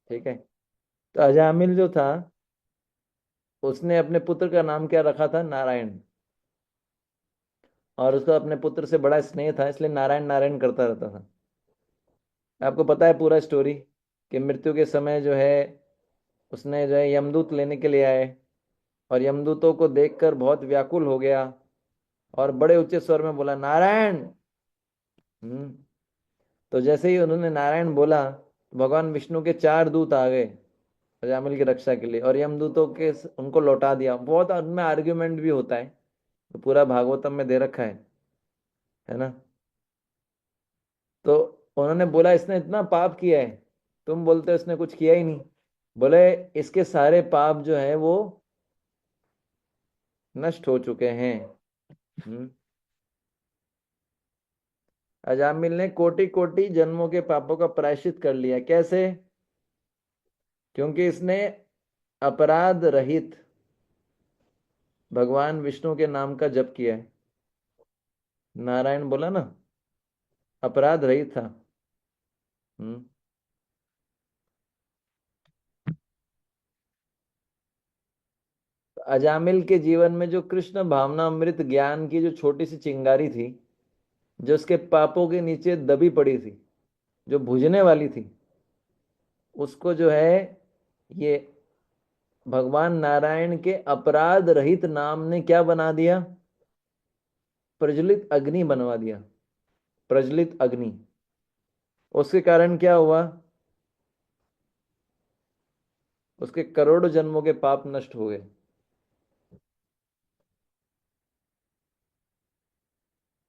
ठीक है, तो अजामिल जो था उसने अपने पुत्र का नाम क्या रखा था, नारायण। और उसको अपने पुत्र से बड़ा स्नेह था, इसलिए नारायण नारायण करता रहता था। आपको पता है पूरा स्टोरी, कि मृत्यु के समय जो है उसने जो है यमदूत लेने के लिए आए, और यमदूतों को देखकर बहुत व्याकुल हो गया और बड़े ऊंचे स्वर में बोला नारायण। हम्म तो जैसे ही उन्होंने नारायण बोला तो भगवान विष्णु के 4 दूत आ गए अजामिल की रक्षा के लिए, और यमदूतों के उनको लौटा दिया। बहुत उनमें आर्ग्यूमेंट भी होता है, तो पूरा भागवतम में दे रखा है ना। तो उन्होंने बोला इसने इतना पाप किया है, तुम बोलते हो इसने कुछ किया ही नहीं। बोले इसके सारे पाप जो है वो नष्ट हो चुके हैं। हम्म अजामिल ने कोटि कोटि जन्मों के पापों का प्रायश्चित कर लिया। कैसे? क्योंकि इसने अपराध रहित भगवान विष्णु के नाम का जप किया है। नारायण बोला ना, अपराध रहित था। हम्म अजामिल के जीवन में जो कृष्ण भावनामृत ज्ञान की जो छोटी सी चिंगारी थी, जो उसके पापों के नीचे दबी पड़ी थी, जो बुझने वाली थी, उसको जो है ये भगवान नारायण के अपराध रहित नाम ने क्या बना दिया, प्रज्वलित अग्नि बनवा दिया। प्रज्वलित अग्नि। उसके कारण क्या हुआ, उसके करोड़ों जन्मों के पाप नष्ट हो गए,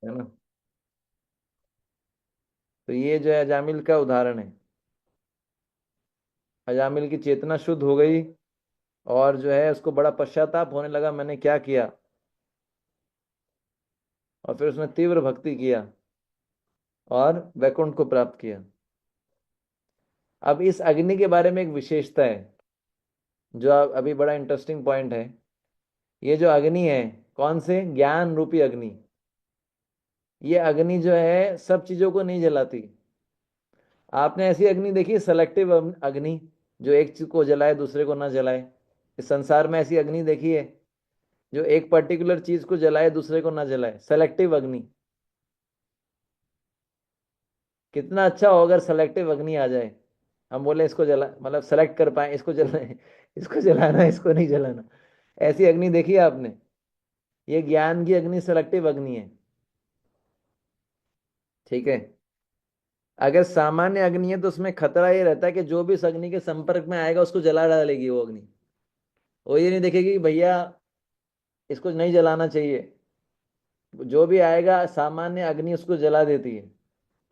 है ना। तो ये जो है अजामिल का उदाहरण है। अजामिल की चेतना शुद्ध हो गई, और जो है उसको बड़ा पश्चाताप होने लगा मैंने क्या किया, और फिर उसने तीव्र भक्ति किया और वैकुंठ को प्राप्त किया। अब इस अग्नि के बारे में एक विशेषता है, जो अभी बड़ा इंटरेस्टिंग पॉइंट है। ये जो अग्नि है, कौन से, ज्ञान रूपी अग्नि। ये अग्नि जो है सब चीजों को नहीं जलाती। आपने ऐसी अग्नि देखी सेलेक्टिव अग्नि, जो एक चीज को जलाए दूसरे को ना जलाए? इस संसार में ऐसी अग्नि देखी है जो एक पर्टिकुलर चीज को जलाए दूसरे को ना जलाए? सेलेक्टिव अग्नि। कितना अच्छा हो अगर सेलेक्टिव अग्नि आ जाए, हम बोले इसको जला, मतलब सेलेक्ट कर पाए इसको जलाए, इसको जलाना इसको नहीं जलाना। ऐसी अग्नि देखी है आपने? ये ज्ञान की अग्नि सेलेक्टिव अग्नि है। ठीक है। अगर सामान्य अग्नि है तो उसमें खतरा ये रहता है कि जो भी इस अग्नि के संपर्क में आएगा उसको जला डालेगी वो अग्नि। वो ये नहीं देखेगी कि भैया इसको नहीं जलाना चाहिए। जो भी आएगा सामान्य अग्नि उसको जला देती है,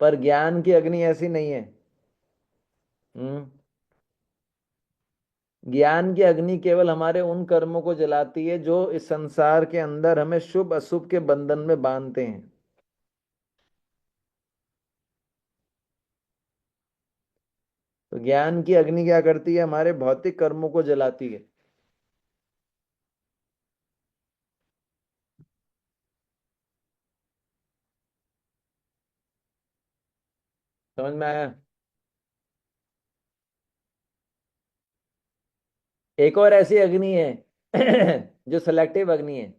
पर ज्ञान की अग्नि ऐसी नहीं है। हम्म। ज्ञान की अग्नि केवल हमारे उन कर्मों को जलाती है जो इस संसार के अंदर हमें शुभ अशुभ के बंधन में बांधते हैं। तो ज्ञान की अग्नि क्या करती है? हमारे भौतिक कर्मों को जलाती है। समझ में आया? एक और ऐसी अग्नि है जो सेलेक्टिव अग्नि है,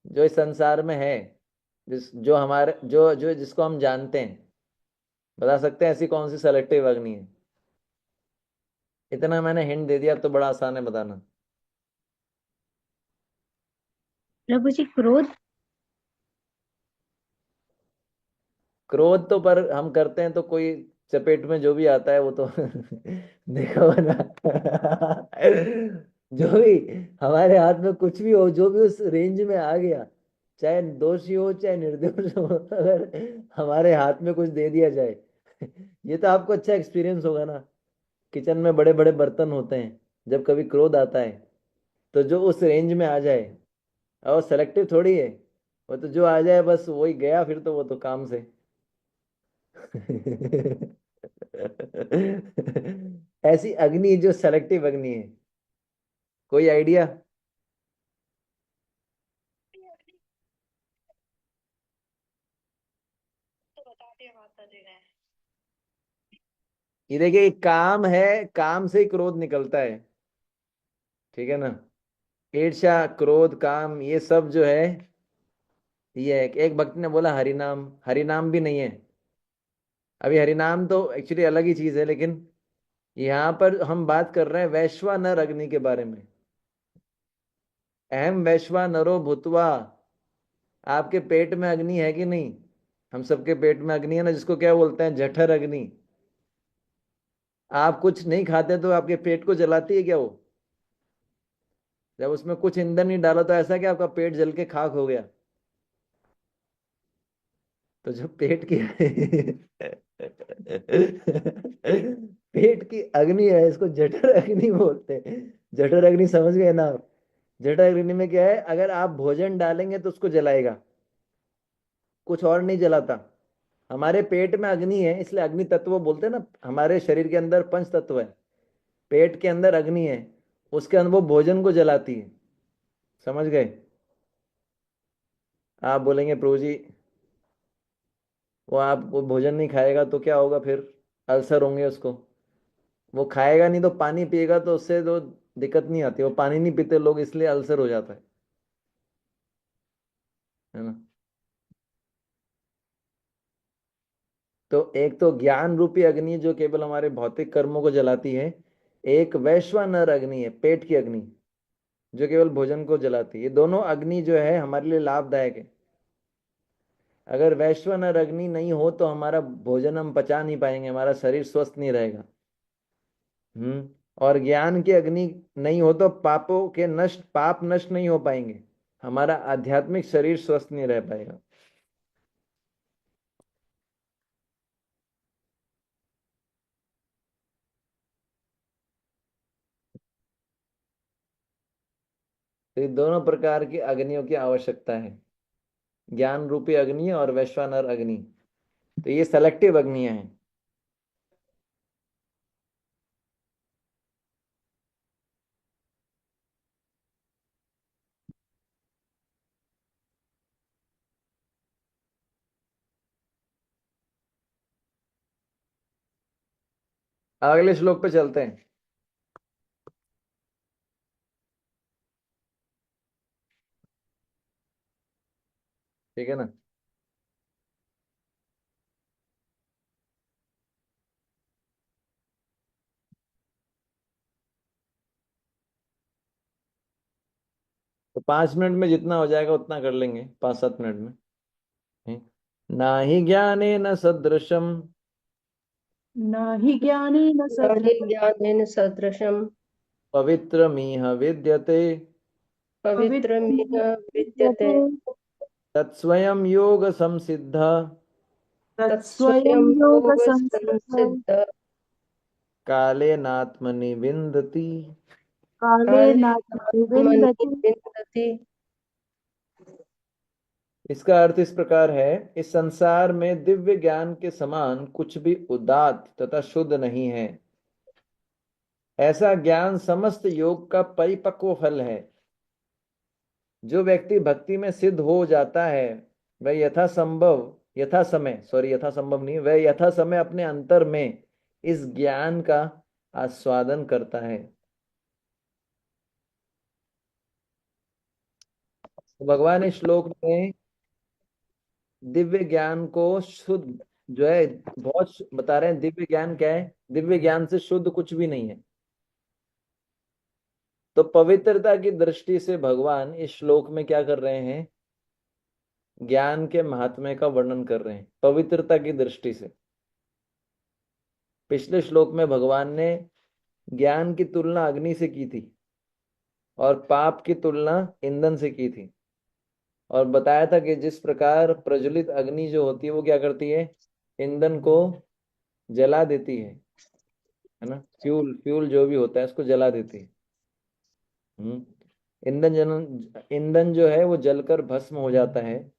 जो इस संसार में है, जो हमारे जो जो जिसको हम जानते हैं। बता सकते हैं ऐसी कौन सी सेलेक्टिव अग्नि है? इतना मैंने हिंट दे दिया, अब तो बड़ा आसान है बताना। प्रभु जी, क्रोध। क्रोध तो पर हम करते हैं तो कोई चपेट में जो भी आता है वो तो देखा होगा ना। जो भी हमारे हाथ में कुछ भी हो, जो भी उस रेंज में आ गया, चाहे दोषी हो चाहे निर्दोष हो, अगर हमारे हाथ में कुछ दे दिया जाए। ये तो आपको अच्छा एक्सपीरियंस होगा ना। किचन में बड़े बड़े बर्तन होते हैं, जब कभी क्रोध आता है तो जो उस रेंज में आ जाए, और सेलेक्टिव थोड़ी है, वो तो जो आ जाए बस वही गया, फिर तो वो तो काम से। ऐसी अग्नि जो सेलेक्टिव अग्नि है, कोई आइडिया? ये देखिए, काम है, काम से ही क्रोध निकलता है। ठीक है ना? ईर्ष्या क्रोध काम ये सब जो है, ये है। एक भक्त ने बोला हरिनाम, हरिनाम भी नहीं है। अभी हरिनाम तो एक्चुअली अलग ही चीज है, लेकिन यहाँ पर हम बात कर रहे हैं वैश्वानर अग्नि के बारे में। अहम वैश्वानरो भूतवा। आपके पेट में अग्नि है कि नहीं? हम सबके पेट में अग्नि है ना, जिसको क्या बोलते हैं, जठर अग्नि। आप कुछ नहीं खाते तो आपके पेट को जलाती है क्या वो? जब उसमें कुछ ईंधन नहीं डाला तो ऐसा क्या आपका पेट जल के खाक हो गया? तो जो पेट की पेट की अग्नि है, इसको जठर अग्नि बोलते हैं। जठर अग्नि समझ गए ना आप? जठर अग्नि में क्या है, अगर आप भोजन डालेंगे तो उसको जलाएगा, कुछ और नहीं जलाता। हमारे पेट में अग्नि है, इसलिए अग्नि तत्व बोलते हैं ना। हमारे शरीर के अंदर पंच तत्व है, पेट के अंदर अग्नि है, उसके अंदर वो भोजन को जलाती है। समझ गए? आप बोलेंगे प्रभु जी, वो आप वो भोजन नहीं खाएगा तो क्या होगा फिर? अल्सर होंगे उसको। वो खाएगा नहीं तो पानी पिएगा तो उससे तो दिक्कत नहीं आती। वो पानी नहीं पीते लोग, इसलिए अल्सर हो जाता है ना? तो एक तो ज्ञान रूपी अग्नि जो केवल हमारे भौतिक कर्मों को जलाती है, एक वैश्वानर अग्नि है, पेट की अग्नि, जो केवल भोजन को जलाती है। ये दोनों अग्नि जो है हमारे लिए लाभदायक है। अगर वैश्वानर अग्नि नहीं हो तो हमारा भोजन हम पचा नहीं पाएंगे, हमारा शरीर स्वस्थ नहीं रहेगा। और ज्ञान की अग्नि नहीं हो तो पापों के नष्ट पाप नष्ट नहीं हो पाएंगे, हमारा आध्यात्मिक शरीर स्वस्थ नहीं रह पाएगा। तो ये दोनों प्रकार की अग्नियों की आवश्यकता है, ज्ञान रूपी अग्नि और वैश्वानर अग्नि। तो ये सेलेक्टिव अग्नियां हैं। अगले श्लोक पे चलते हैं। ठीक है ना। तो 5 मिनट में जितना हो जाएगा उतना कर लेंगे, 5-7 मिनट में। ना ही ज्ञाने न सदृशम न हि ज्ञानेन न हि सदृशं ज्ञानेन सदृशं पवित्रमिह विद्यते पवित्रमिह पवित्रं विद्यते तत्स्वयं योग संसिद्ध तत्स्वयं तत्स्वयं योगसंसिद्धः योगसंसिद्धः काले नात्मनि विन्दति। कालेनात्मनि कालेनात्मनि विन्दति। विन्दति। इसका अर्थ इस प्रकार है, इस संसार में दिव्य ज्ञान के समान कुछ भी उदात्त तथा शुद्ध नहीं है। ऐसा ज्ञान समस्त योग का परिपक्व फल है। जो व्यक्ति भक्ति में सिद्ध हो जाता है वह यथा संभव नहीं, वह यथा समय अपने अंतर में इस ज्ञान का आस्वादन करता है। तो भगवान इस श्लोक में दिव्य ज्ञान को शुद्ध जो है बहुत बता रहे हैं। दिव्य ज्ञान क्या है? दिव्य ज्ञान से शुद्ध कुछ भी नहीं है। तो पवित्रता की दृष्टि से भगवान इस श्लोक में क्या कर रहे हैं? ज्ञान के महात्म्य का वर्णन कर रहे हैं पवित्रता की दृष्टि से। पिछले श्लोक में भगवान ने ज्ञान की तुलना अग्नि से की थी और पाप की तुलना ईंधन से की थी, और बताया था कि जिस प्रकार प्रज्वलित अग्नि जो होती है वो क्या करती है? ईंधन को जला देती है ना। फ्यूल फ्यूल जो भी होता है उसको जला देती है। ईंधन जो है वो जलकर भस्म हो जाता है।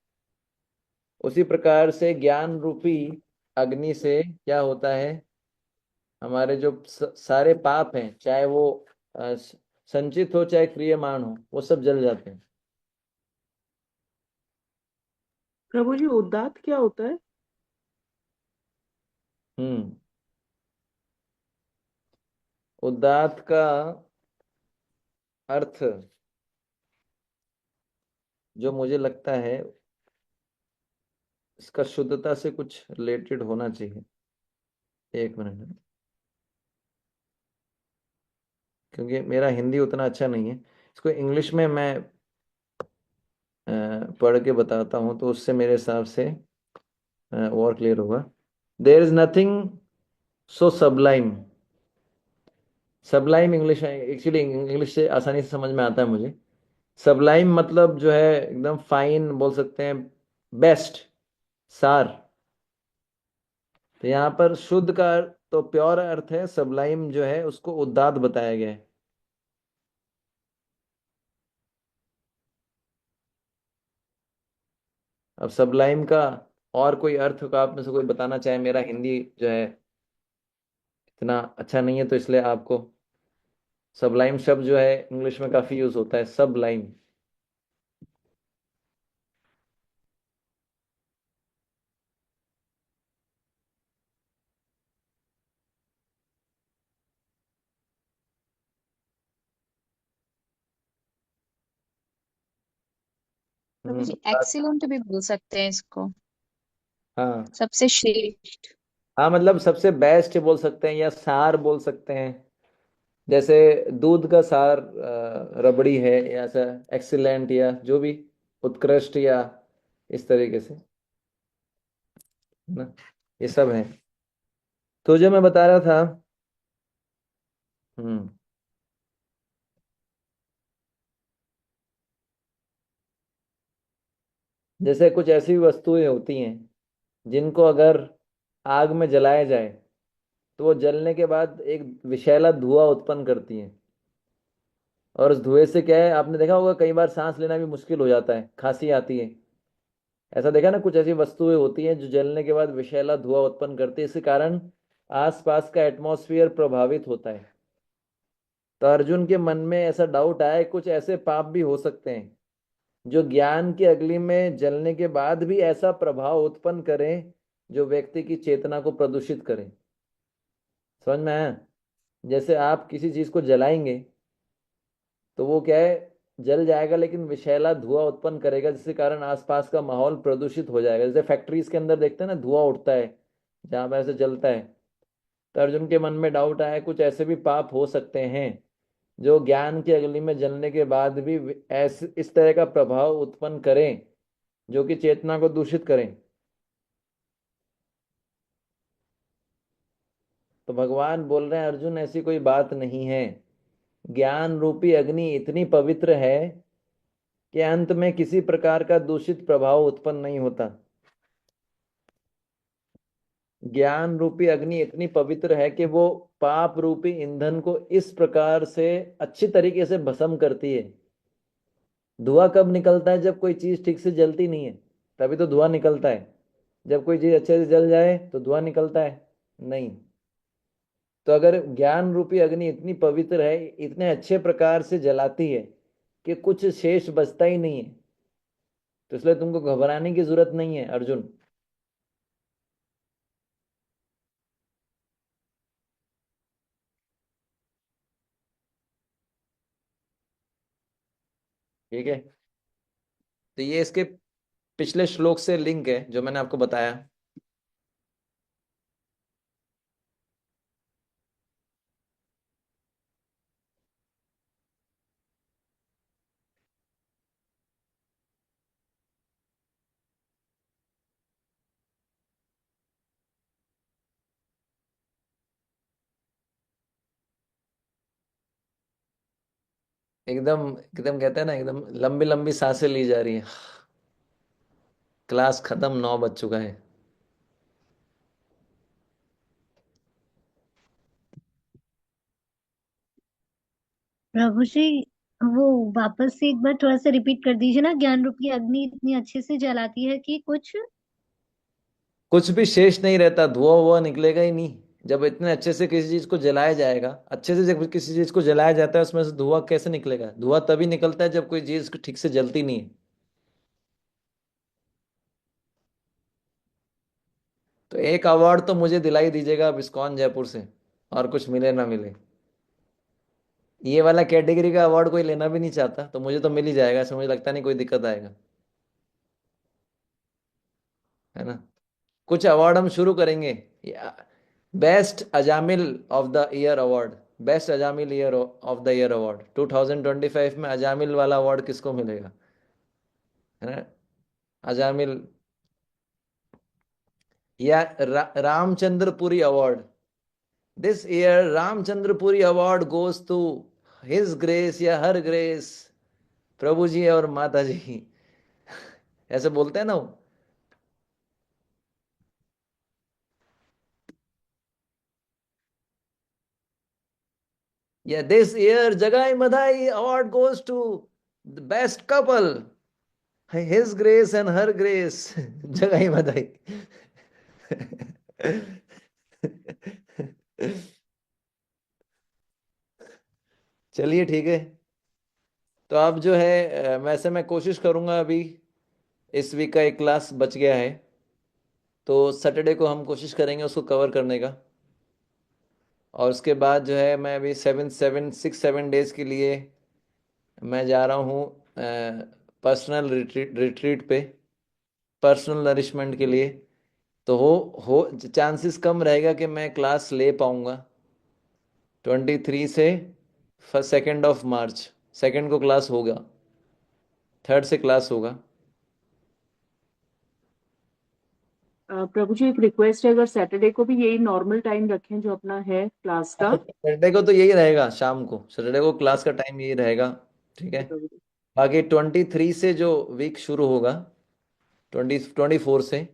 उसी प्रकार से ज्ञान रूपी अग्नि से क्या होता है? हमारे जो सारे पाप हैं, चाहे वो संचित हो चाहे क्रियमाण हो, वो सब जल जाते हैं। प्रभु जी, उदात्त क्या होता है? हम्म उदात्त का अर्थ जो मुझे लगता है इसका शुद्धता से कुछ रिलेटेड होना चाहिए। 1 मिनट, क्योंकि मेरा हिंदी उतना अच्छा नहीं है। इसको इंग्लिश में मैं पढ़ के बताता हूँ तो उससे मेरे हिसाब से और क्लियर होगा। There is nothing so sublime. Sublime English actually English से आसानी से समझ में आता है मुझे। सबलाइम मतलब जो है एकदम फाइन बोल सकते हैं, बेस्ट, सार। तो यहाँ पर शुद्ध का तो प्योर अर्थ है, सबलाइम जो है उसको उदात्त बताया गया है। अब सबलाइम का और कोई अर्थ का आप में से कोई बताना चाहे? मेरा हिंदी जो है इतना अच्छा नहीं है, तो इसलिए आपको सबलाइम शब्द जो है इंग्लिश में काफी यूज होता है, सबलाइम। प्रभु जी उदात्त। एक्सीलेंट भी बोल सकते हैं इसको, हाँ सबसे श्रेष्ठ। हाँ, मतलब सबसे बेस्ट बोल सकते हैं या सार बोल सकते हैं। जैसे दूध का सार रबड़ी है, या ऐसा एक्सीलेंट या जो भी उत्कृष्ट, या इस तरीके से, है ना। ये सब है। तो जो मैं बता रहा था, हम्म जैसे कुछ ऐसी वस्तुएं होती हैं जिनको अगर आग में जलाया जाए तो वो जलने के बाद एक विषैला धुआं उत्पन्न करती हैं। और उस धुएं से क्या है, आपने देखा होगा कई बार सांस लेना भी मुश्किल हो जाता है, खांसी आती है। ऐसा देखा ना, कुछ ऐसी वस्तुएं होती हैं जो जलने के बाद विषैला धुआं उत्पन्न करती है, इसके कारण आसपास का एटमॉस्फेयर प्रभावित होता है। तो अर्जुन के मन में ऐसा डाउट आया, कुछ ऐसे पाप भी हो सकते हैं जो ज्ञान की अग्नि में जलने के बाद भी ऐसा प्रभाव उत्पन्न करें जो व्यक्ति की चेतना को प्रदूषित करें। समझ में आया? जैसे आप किसी चीज को जलाएंगे तो वो क्या है, जल जाएगा लेकिन विषैला धुआं उत्पन्न करेगा, जिसके कारण आसपास का माहौल प्रदूषित हो जाएगा। जैसे फैक्ट्रीज के अंदर देखते हैं ना, धुआं उठता है जहां पर ऐसे जलता है। तो अर्जुन के मन में डाउट आया, कुछ ऐसे भी पाप हो सकते हैं जो ज्ञान की अग्नि में जलने के बाद भी ऐसे इस तरह का प्रभाव उत्पन्न करें जो कि चेतना को दूषित करें। तो भगवान बोल रहे हैं, अर्जुन ऐसी कोई बात नहीं है। ज्ञान रूपी अग्नि इतनी पवित्र है कि अंत में किसी प्रकार का दूषित प्रभाव उत्पन्न नहीं होता। ज्ञान रूपी अग्नि इतनी पवित्र है कि वो पाप रूपी ईंधन को इस प्रकार से अच्छी तरीके से भस्म करती है। धुआं कब निकलता है? जब कोई चीज ठीक से जलती नहीं है, तभी तो धुआं निकलता है। जब कोई चीज अच्छे से जल जाए तो धुआं निकलता है? नहीं। तो अगर ज्ञान रूपी अग्नि इतनी पवित्र है, इतने अच्छे प्रकार से जलाती है कि कुछ शेष बचता ही नहीं है, तो इसलिए तुमको घबराने की जरूरत नहीं है अर्जुन। ठीक है? तो ये इसके पिछले श्लोक से लिंक है जो मैंने आपको बताया। एकदम एकदम कहते हैं ना, एकदम लंबी लंबी सांसें ली जा रही है। क्लास खत्म, 9 बज चुका है। प्रभु जी, वो वापस से एक बार थोड़ा सा रिपीट कर दीजिए ना। ज्ञान रूप की अग्नि इतनी अच्छे से जलाती है कि कुछ। कुछ भी शेष नहीं रहता, धुआं हुआ निकलेगा ही नहीं। जब इतने अच्छे से किसी चीज को जलाया जाएगा, अच्छे से जब किसी चीज को जलाया जाता है, उसमें से धुआं कैसे निकलेगा? धुआं तभी निकलता है जब कोई चीज ठीक से जलती नहीं है। तो एक अवार्ड तो मुझे दिलाई दीजिएगा अब इस्कॉन जयपुर से, और कुछ मिले ना मिले। ये वाला कैटेगरी का अवार्ड कोई लेना भी नहीं चाहता, तो मुझे तो मिल ही जाएगा, इसमें मुझे लगता नहीं कोई दिक्कत आएगा, है ना? कुछ अवार्ड हम शुरू करेंगे। Best Ajamil of the year award, best Ajamil year of the year award 2025 में अजामिल वाला अवार्ड किसको मिलेगा, है ना? अजामिल या Ramachandrapuri award. This year Ramachandrapuri award goes to his grace या हर ग्रेस, प्रभु जी और माता जी। ऐसे बोलते हैं ना वो। या this year Jagai Madhai award goes to the best couple, his grace and her grace. Jagai Madhai. चलिए ठीक है। तो अब जो है वैसे मैं कोशिश करूंगा, अभी इस वीक का एक क्लास बच गया है, तो सैटरडे को हम कोशिश करेंगे उसको कवर करने का। और उसके बाद जो है मैं अभी 7 डेज के लिए मैं जा रहा हूँ पर्सनल रिट्रीट पे, पर्सनल नरिशमेंट के लिए। तो हो चांसेस कम रहेगा कि मैं क्लास ले पाऊंगा। 23 से 2 मार्च, सेकेंड को क्लास होगा, थर्ड से क्लास होगा। प्रभु जी एक रिक्वेस्ट है, अगर सैटरडे को भी यही नॉर्मल टाइम रखें जो अपना है क्लास का। सैटरडे को तो यही रहेगा शाम को, सैटरडे को क्लास का टाइम यही रहेगा। ठीक है? प्रभु जी। बाकी 23 से जो वीक शुरू होगा, 24 से,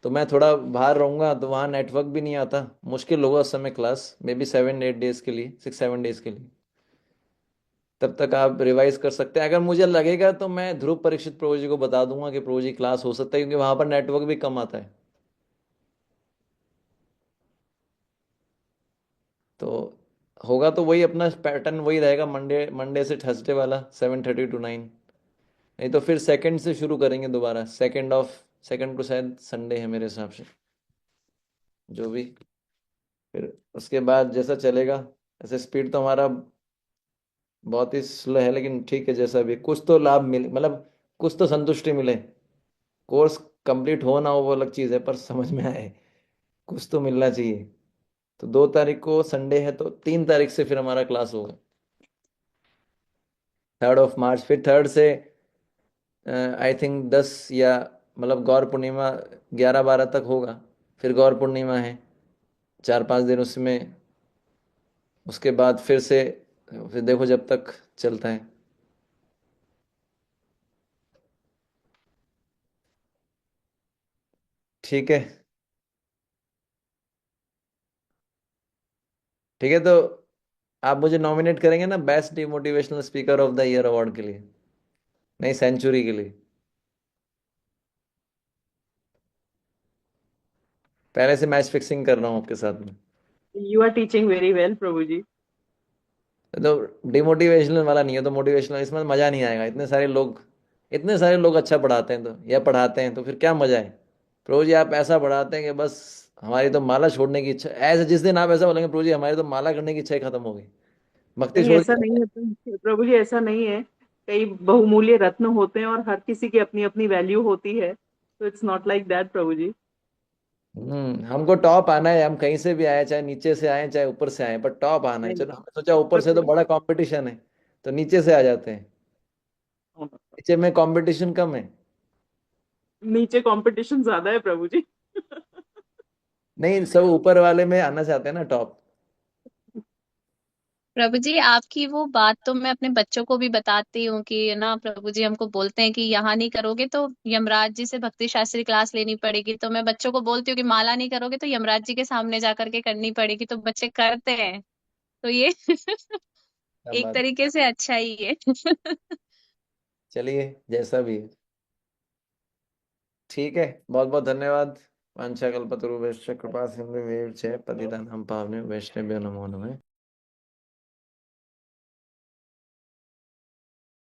तो मैं थोड़ा बाहर रहूंगा, तो वहाँ नेटवर्क भी नहीं आता, मुश्किल होगा उस समय क्लास, मे बी 7-8 डेज के लिए, 6-7 डेज के लिए। तब तक आप रिवाइज कर सकते हैं। अगर मुझे लगेगा तो मैं ध्रुव परीक्षित प्रभु जी को बता दूंगा कि प्रभु जी क्लास हो सकता है, क्योंकि वहां पर नेटवर्क भी कम आता है। तो होगा तो वही अपना पैटर्न वही रहेगा, मंडे मंडे से थर्सडे वाला 7:30 to 9। नहीं तो फिर सेकंड से शुरू करेंगे दोबारा, सेकंड को शायद संडे है मेरे हिसाब से, जो भी। फिर उसके बाद जैसा चलेगा, ऐसे स्पीड तो हमारा बहुत ही स्लो है, लेकिन ठीक है, जैसा भी कुछ तो लाभ मिले, मतलब कुछ तो संतुष्टि मिले। कोर्स कंप्लीट हो ना हो वो अलग चीज़ है, पर समझ में आए, कुछ तो मिलना चाहिए। तो 2 तारीख को संडे है, तो 3 तारीख से फिर हमारा क्लास होगा, 3rd of March। फिर 3rd से आई थिंक 10 या मतलब गौर पूर्णिमा 11-12 तक होगा। फिर गौर पूर्णिमा है 4-5 दिन उसमें। उसके बाद फिर से, फिर देखो जब तक चलता है। ठीक है, ठीक है। तो आप मुझे नॉमिनेट करेंगे ना best demotivational speaker of the year award के लिए, नहीं सेंचुरी के लिए। पहले से मैच फिक्सिंग कर रहा हूँ आपके साथ में। You are teaching very well, प्रभु जी। तो डिमोटिवेशनल वाला नहीं है तो मोटिवेशनल, इसमें मजा नहीं आएगा। इतने सारे लोग अच्छा पढ़ाते हैं तो, या पढ़ाते हैं तो फिर क्या मजा है। प्रभु जी आप ऐसा पढ़ाते हैं कि बस हमारी तो माला छोड़ने की इच्छा, ऐसे जिस दिन आप ऐसा बोलेंगे प्रभु जी हमारी तो माला करने की इच्छा ही खत्म हो गई, भक्ति नहीं, छोड़ ऐसा नहीं के। है प्रभु जी, ऐसा नहीं है। कई बहुमूल्य रत्न होते हैं और हर किसी की अपनी अपनी वैल्यू होती है, तो इट्स नॉट लाइक दैट प्रभु जी। हमको टॉप आना है, हम कहीं से भी आए, चाहे नीचे से आए चाहे ऊपर से आए, पर टॉप आना है। नहीं, चलो हमने सोचा ऊपर से तो पर बड़ा कंपटीशन है, तो नीचे से आ जाते हैं। नीचे में कंपटीशन कम है। नीचे कंपटीशन ज्यादा है प्रभु जी। नहीं, सब ऊपर वाले में आना चाहते हैं ना, टॉप। प्रभु जी आपकी वो बात तो मैं अपने बच्चों को भी बताती हूँ कि ना प्रभु जी हमको बोलते हैं कि यहाँ नहीं करोगे तो यमराज जी से भक्ति शास्त्री क्लास लेनी पड़ेगी। तो मैं बच्चों को बोलती हूँ कि माला नहीं करोगे तो यमराज जी के सामने जा करके करनी पड़ेगी, तो बच्चे करते हैं। तो ये क्या एक बात। तरीके से अच्छा ही है। चलिए जैसा भी है। ठीक है, बहुत बहुत धन्यवाद। वांछा कल्पतरुभ्यश्च कृपा सिंधुभ्येव च पतितानां पावनेभ्यो वैष्णवेभ्यो नमो नमः।